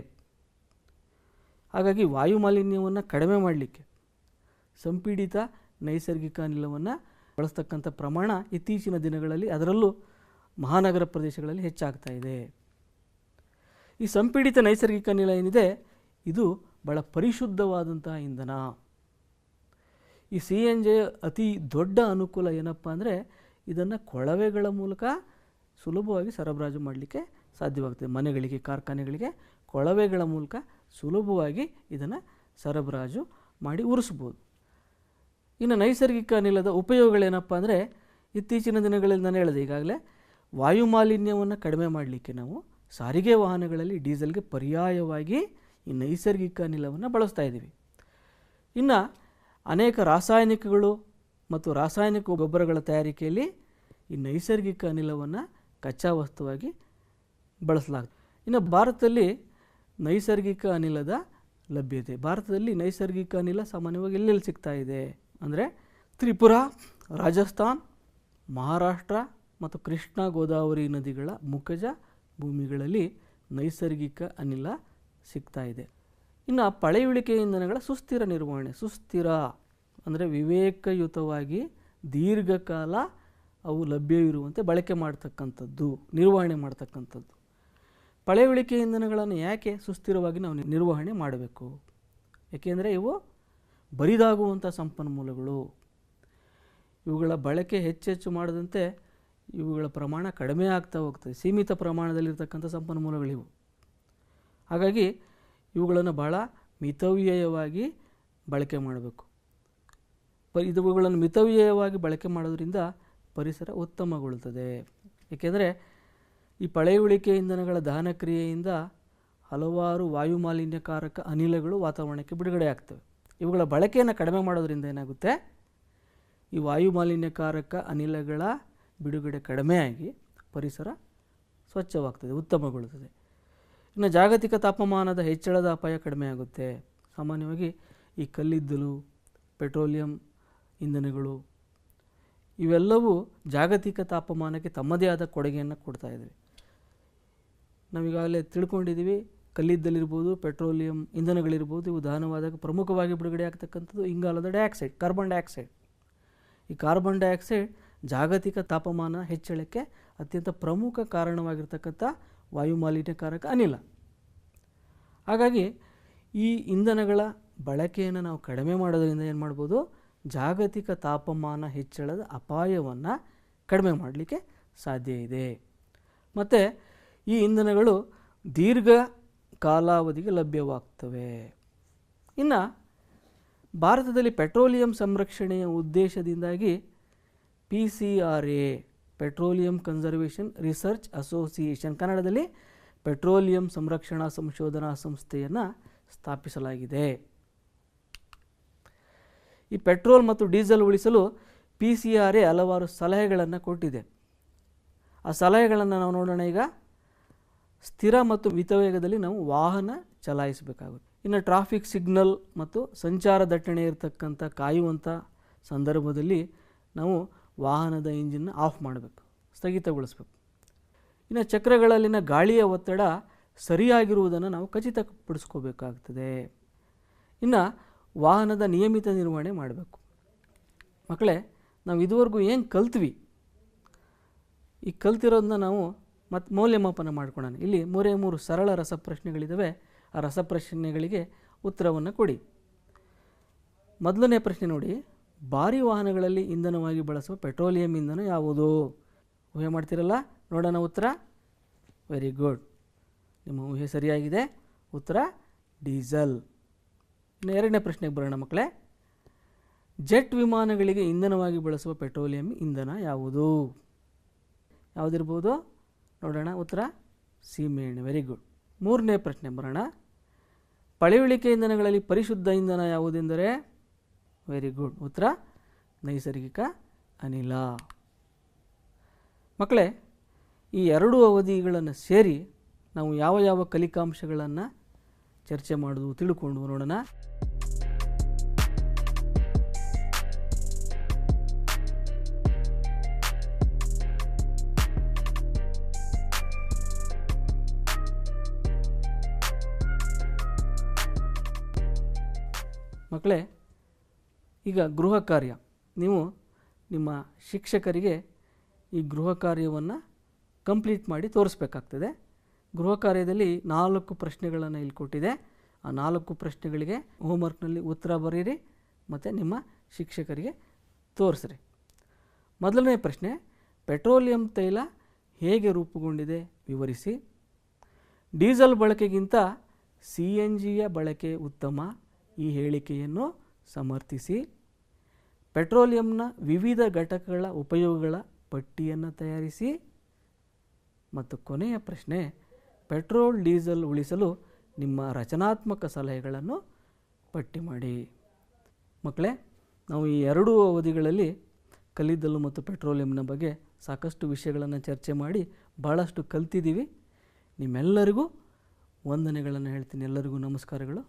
ಹಾಗಾಗಿ ವಾಯುಮಾಲಿನ್ಯವನ್ನು ಕಡಿಮೆ ಮಾಡಲಿಕ್ಕೆ ಸಂಪೀಡಿತ ನೈಸರ್ಗಿಕ ಅನಿಲವನ್ನು ಬಳಸ್ತಕ್ಕಂಥ ಪ್ರಮಾಣ ಇತ್ತೀಚಿನ ದಿನಗಳಲ್ಲಿ, ಅದರಲ್ಲೂ ಮಹಾನಗರ ಪ್ರದೇಶಗಳಲ್ಲಿ ಹೆಚ್ಚಾಗ್ತಾ ಇದೆ. ಈ ಸಂಪೀಡಿತ ನೈಸರ್ಗಿಕ ಅನಿಲ ಏನಿದೆ, ಇದು ಭಾಳ ಪರಿಶುದ್ಧವಾದಂತಹ ಇಂಧನ. ಈ CNG ಅತಿ ದೊಡ್ಡ ಅನುಕೂಲ ಏನಪ್ಪ ಅಂದರೆ, ಇದನ್ನು ಕೊಳವೆಗಳ ಮೂಲಕ ಸುಲಭವಾಗಿ ಸರಬರಾಜು ಮಾಡಲಿಕ್ಕೆ ಸಾಧ್ಯವಾಗ್ತದೆ. ಮನೆಗಳಿಗೆ, ಕಾರ್ಖಾನೆಗಳಿಗೆ ಕೊಳವೆಗಳ ಮೂಲಕ ಸುಲಭವಾಗಿ ಇದನ್ನು ಸರಬರಾಜು ಮಾಡಿ ಉರಿಸ್ಬೋದು. ಇನ್ನು ನೈಸರ್ಗಿಕ ಅನಿಲದ ಉಪಯೋಗಗಳೇನಪ್ಪ ಅಂದರೆ, ಇತ್ತೀಚಿನ ದಿನಗಳಲ್ಲಿ ನಾನು ಹೇಳಿದೆ ಈಗಾಗಲೇ, ವಾಯುಮಾಲಿನ್ಯವನ್ನು ಕಡಿಮೆ ಮಾಡಲಿಕ್ಕೆ ನಾವು ಸಾರಿಗೆ ವಾಹನಗಳಲ್ಲಿ ಡೀಸೆಲ್ಗೆ ಪರ್ಯಾಯವಾಗಿ ಈ ನೈಸರ್ಗಿಕ ಅನಿಲವನ್ನು ಬಳಸ್ತಾ ಇದ್ದೀವಿ. ಇನ್ನು ಅನೇಕ ರಾಸಾಯನಿಕಗಳು ಮತ್ತು ರಾಸಾಯನಿಕ ಗೊಬ್ಬರಗಳ ತಯಾರಿಕೆಯಲ್ಲಿ ಈ ನೈಸರ್ಗಿಕ ಅನಿಲವನ್ನು ಕಚ್ಚಾ ವಸ್ತುವಾಗಿ ಬಳಸಲಾಗ್ತದೆ. ಇನ್ನು ಭಾರತದಲ್ಲಿ ನೈಸರ್ಗಿಕ ಅನಿಲದ ಲಭ್ಯತೆ. ಭಾರತದಲ್ಲಿ ನೈಸರ್ಗಿಕ ಅನಿಲ ಸಾಮಾನ್ಯವಾಗಿ ಎಲ್ಲೆಲ್ಲಿ ಸಿಗ್ತಾ ಇದೆ ಅಂದರೆ, ತ್ರಿಪುರ, ರಾಜಸ್ಥಾನ್, ಮಹಾರಾಷ್ಟ್ರ ಮತ್ತು ಕೃಷ್ಣಾ ಗೋದಾವರಿ ನದಿಗಳ ಮುಖಜ ಭೂಮಿಗಳಲ್ಲಿ ನೈಸರ್ಗಿಕ ಅನಿಲ ಸಿಗ್ತಾ ಇದೆ. ಇನ್ನು ಪಳೆಯುಳಿಕೆ ಇಂಧನಗಳ ಸುಸ್ಥಿರ ನಿರ್ವಹಣೆ. ಸುಸ್ಥಿರ ಅಂದರೆ ವಿವೇಕಯುತವಾಗಿ ದೀರ್ಘಕಾಲ ಅವು ಲಭ್ಯವಿರುವಂತೆ ಬಳಕೆ ಮಾಡ್ತಕ್ಕಂಥದ್ದು, ನಿರ್ವಹಣೆ ಮಾಡ್ತಕ್ಕಂಥದ್ದು. ಪಳೆಯುಳಿಕೆ ಇಂಧನಗಳನ್ನು ಯಾಕೆ ಸುಸ್ಥಿರವಾಗಿ ನಾವು ನಿರ್ವಹಣೆ ಮಾಡಬೇಕು? ಏಕೆಂದರೆ ಇವು ಬರಿದಾಗುವಂಥ ಸಂಪನ್ಮೂಲಗಳು. ಇವುಗಳ ಬಳಕೆ ಹೆಚ್ಚೆಚ್ಚು ಮಾಡದಂತೆ ಇವುಗಳ ಪ್ರಮಾಣ ಕಡಿಮೆ ಆಗ್ತಾ ಹೋಗ್ತದೆ. ಸೀಮಿತ ಪ್ರಮಾಣದಲ್ಲಿರ್ತಕ್ಕಂಥ ಸಂಪನ್ಮೂಲಗಳಿವು. ಹಾಗಾಗಿ ಇವುಗಳನ್ನು ಭಾಳ ಮಿತವ್ಯಯವಾಗಿ ಬಳಕೆ ಮಾಡಬೇಕು. ಇವುಗಳನ್ನು ಮಿತವ್ಯಯವಾಗಿ ಬಳಕೆ ಮಾಡೋದ್ರಿಂದ ಪರಿಸರ ಉತ್ತಮಗೊಳ್ಳುತ್ತದೆ. ಏಕೆಂದರೆ ಈ ಪಳೆಯುಳಿಕೆ ಇಂಧನಗಳ ದಹನ ಕ್ರಿಯೆಯಿಂದ ಹಲವಾರು ವಾಯುಮಾಲಿನ್ಯಕಾರಕ ಅನಿಲಗಳು ವಾತಾವರಣಕ್ಕೆ ಬಿಡುಗಡೆ ಆಗ್ತವೆ. ಇವುಗಳ ಬಳಕೆಯನ್ನು ಕಡಿಮೆ ಮಾಡೋದ್ರಿಂದ ಏನಾಗುತ್ತೆ, ಈ ವಾಯುಮಾಲಿನ್ಯಕಾರಕ ಅನಿಲಗಳ ಬಿಡುಗಡೆ ಕಡಿಮೆಯಾಗಿ ಪರಿಸರ ಸ್ವಚ್ಛವಾಗ್ತದೆ, ಉತ್ತಮಗೊಳ್ಳುತ್ತದೆ. ಇನ್ನು ಜಾಗತಿಕ ತಾಪಮಾನದ ಹೆಚ್ಚಳದ ಅಪಾಯ ಕಡಿಮೆ ಆಗುತ್ತೆ. ಸಾಮಾನ್ಯವಾಗಿ ಈ ಕಲ್ಲಿದ್ದಲು, ಪೆಟ್ರೋಲಿಯಂ ಇಂಧನಗಳು ಇವೆಲ್ಲವೂ ಜಾಗತಿಕ ತಾಪಮಾನಕ್ಕೆ ತಮ್ಮದೇ ಆದ ಕೊಡುಗೆಯನ್ನು ಕೊಡ್ತಾ ಇವೆ. ನಾವೀಗಾಗಲೇ ತಿಳ್ಕೊಂಡಿದ್ದೀವಿ, ಕಲ್ಲಿದ್ದಲಿರ್ಬೋದು, ಪೆಟ್ರೋಲಿಯಂ ಇಂಧನಗಳಿರ್ಬೋದು, ಇವು ದಹನವಾದಾಗ ಪ್ರಮುಖವಾಗಿ ಬಿಡುಗಡೆ ಆಗ್ತಕ್ಕಂಥದ್ದು ಇಂಗಾಲದ ಡೈಆಕ್ಸೈಡ್, ಕಾರ್ಬನ್ ಡೈಆಕ್ಸೈಡ್. ಈ ಕಾರ್ಬನ್ ಡೈಆಕ್ಸೈಡ್ ಜಾಗತಿಕ ತಾಪಮಾನ ಹೆಚ್ಚಳಕ್ಕೆ ಅತ್ಯಂತ ಪ್ರಮುಖ ಕಾರಣವಾಗಿರ್ತಕ್ಕಂಥ ವಾಯುಮಾಲಿನ್ಯಕಾರಕ ಅನಿಲ. ಹಾಗಾಗಿ ಈ ಇಂಧನಗಳ ಬಳಕೆಯನ್ನು ನಾವು ಕಡಿಮೆ ಮಾಡೋದ್ರಿಂದ ಏನು ಮಾಡ್ಬೋದು, ಜಾಗತಿಕ ತಾಪಮಾನ ಹೆಚ್ಚಳದ ಅಪಾಯವನ್ನು ಕಡಿಮೆ ಮಾಡಲಿಕ್ಕೆ ಸಾಧ್ಯ ಇದೆ. ಮತ್ತು ಈ ಇಂಧನಗಳು ದೀರ್ಘ ಕಾಲಾವಧಿಗೆ ಲಭ್ಯವಾಗ್ತವೆ. ಇನ್ನು ಭಾರತದಲ್ಲಿ ಪೆಟ್ರೋಲಿಯಂ ಸಂರಕ್ಷಣೆಯ ಉದ್ದೇಶದಿಂದಾಗಿ PCRA, petroleum conservation research association, ಕನ್ನಡದಲ್ಲಿ ಪೆಟ್ರೋಲಿಯಂ ಸಂರಕ್ಷಣಾ ಸಂಶೋಧನಾ ಸಂಸ್ಥೆಯನ್ನು ಸ್ಥಾಪಿಸಲಾಗಿದೆ. ಈ ಪೆಟ್ರೋಲ್ ಮತ್ತು ಡೀಸೆಲ್ ಉಳಿಸಲು PCRA ಹಲವಾರು ಸಲಹೆಗಳನ್ನು ಕೊಟ್ಟಿದೆ. ಆ ಸಲಹೆಗಳನ್ನು ನಾವು ನೋಡೋಣ. ಈಗ ಸ್ಥಿರ ಮತ್ತು ಮಿತವೇಗದಲ್ಲಿ ನಾವು ವಾಹನ ಚಲಾಯಿಸಬೇಕಾಗುತ್ತೆ. ಇನ್ನು ಟ್ರಾಫಿಕ್ ಸಿಗ್ನಲ್ ಮತ್ತು ಸಂಚಾರ ದಟ್ಟಣೆ ಇರತಕ್ಕಂಥ ಕಾಯುವಂಥ ಸಂದರ್ಭದಲ್ಲಿ ನಾವು ವಾಹನದ ಇಂಜಿನ್ನ ಆಫ್ ಮಾಡಬೇಕು, ಸ್ಥಗಿತಗೊಳಿಸಬೇಕು. ಇನ್ನು ಚಕ್ರಗಳಲ್ಲಿನ ಗಾಳಿಯ ಒತ್ತಡ ಸರಿಯಾಗಿರುವುದನ್ನು ನಾವು ಖಚಿತಪಡಿಸ್ಕೋಬೇಕಾಗ್ತದೆ. ಇನ್ನು ವಾಹನದ ನಿಯಮಿತ ನಿರ್ವಹಣೆ ಮಾಡಬೇಕು. ಮಕ್ಕಳೇ, ನಾವು ಇದುವರೆಗೂ ಏನು ಕಲ್ತ್ವಿ, ಈ ಕಲ್ತಿರೋದನ್ನ ನಾವು ಮತ್ತು ಮೌಲ್ಯಮಾಪನ ಮಾಡ್ಕೊಳ್ಳೋಣ. ಇಲ್ಲಿ 3 ಸರಳ ರಸಪ್ರಶ್ನೆಗಳಿದ್ದಾವೆ. ಆ ರಸಪ್ರಶ್ನೆಗಳಿಗೆ ಉತ್ತರವನ್ನು ಕೊಡಿ. ಮೊದಲನೇ ಪ್ರಶ್ನೆ ನೋಡಿ, ಭಾರೀ ವಾಹನಗಳಲ್ಲಿ ಇಂಧನವಾಗಿ ಬಳಸುವ ಪೆಟ್ರೋಲಿಯಂ ಇಂಧನ ಯಾವುದು? ಊಹೆ ಮಾಡ್ತಿರಲ್ಲ, ನೋಡೋಣ ಉತ್ತರ. ವೆರಿ ಗುಡ್, ನಿಮ್ಮ ಊಹೆ ಸರಿಯಾಗಿದೆ. ಉತ್ತರ ಡೀಸೆಲ್. ಇನ್ನು ಎರಡನೇ ಪ್ರಶ್ನೆಗೆ ಬರೋಣ ಮಕ್ಕಳೇ. ಜೆಟ್ ವಿಮಾನಗಳಿಗೆ ಇಂಧನವಾಗಿ ಬಳಸುವ ಪೆಟ್ರೋಲಿಯಂ ಇಂಧನ ಯಾವುದು? ಯಾವುದಿರ್ಬೋದು ನೋಡೋಣ. ಉತ್ತರ ಸೀಮೆಎಣ್ಣೆ. Very good. ಮೂರನೇ ಪ್ರಶ್ನೆ ಬರೋಣ. ಪಳೆಯುಳಿಕೆ ಇಂಧನಗಳಲ್ಲಿ ಪರಿಶುದ್ಧ ಇಂಧನ ಯಾವುದೆಂದರೆ? Very good. ಉತ್ತರ ನೈಸರ್ಗಿಕ ಅನಿಲ. ಮಕ್ಕಳೇ, ಈ ಎರಡೂ ಅವಧಿಗಳನ್ನು ಸೇರಿ ನಾವು ಯಾವ ಯಾವ ಕಲಿಕಾಂಶಗಳನ್ನು ಚರ್ಚೆ ಮಾಡೋದು ತಿಳ್ಕೊಂಡು ನೋಡೋಣ. ಮಕ್ಕಳೇ, ಈಗ ಗೃಹ ಕಾರ್ಯ, ನೀವು ನಿಮ್ಮ ಶಿಕ್ಷಕರಿಗೆ ಈ ಗೃಹ ಕಾರ್ಯವನ್ನು ಕಂಪ್ಲೀಟ್ ಮಾಡಿ ತೋರಿಸ್ಬೇಕಾಗ್ತದೆ. ಗೃಹ ಕಾರ್ಯದಲ್ಲಿ 4 ಪ್ರಶ್ನೆಗಳನ್ನು ಇಲ್ಲಿ ಕೊಟ್ಟಿದೆ. ಆ 4 ಪ್ರಶ್ನೆಗಳಿಗೆ ಹೋಮ್ವರ್ಕ್ನಲ್ಲಿ ಉತ್ತರ ಬರೀರಿ ಮತ್ತು ನಿಮ್ಮ ಶಿಕ್ಷಕರಿಗೆ ತೋರಿಸ್ರಿ. ಮೊದಲನೇ ಪ್ರಶ್ನೆ, ಪೆಟ್ರೋಲಿಯಂ ತೈಲ ಹೇಗೆ ರೂಪುಗೊಂಡಿದೆ ವಿವರಿಸಿ. ಡೀಸೆಲ್ ಬಳಕೆಗಿಂತ CNGಯ ಬಳಕೆ ಉತ್ತಮ, ಈ ಹೇಳಿಕೆಯನ್ನು ಸಮರ್ಥಿಸಿ. ಪೆಟ್ರೋಲಿಯಂನ ವಿವಿಧ ಘಟಕಗಳ ಉಪಯೋಗಗಳ ಪಟ್ಟಿಯನ್ನು ತಯಾರಿಸಿ. ಮತ್ತು ಕೊನೆಯ ಪ್ರಶ್ನೆ, ಪೆಟ್ರೋಲ್ ಡೀಸೆಲ್ ಉಳಿಸಲು ನಿಮ್ಮ ರಚನಾತ್ಮಕ ಸಲಹೆಗಳನ್ನು ಪಟ್ಟಿ ಮಾಡಿ. ಮಕ್ಕಳೇ, ನಾವು ಈ ಎರಡೂ ಅವಧಿಗಳಲ್ಲಿ ಕಲ್ಲಿದ್ದಲು ಮತ್ತು ಪೆಟ್ರೋಲಿಯಂನ ಬಗ್ಗೆ ಸಾಕಷ್ಟು ವಿಷಯಗಳನ್ನು ಚರ್ಚೆ ಮಾಡಿ ಭಾಳಷ್ಟು ಕಲ್ತಿದ್ದೀವಿ. ನಿಮ್ಮೆಲ್ಲರಿಗೂ ವಂದನೆಗಳನ್ನು ಹೇಳ್ತೀನಿ. ಎಲ್ಲರಿಗೂ ನಮಸ್ಕಾರಗಳು.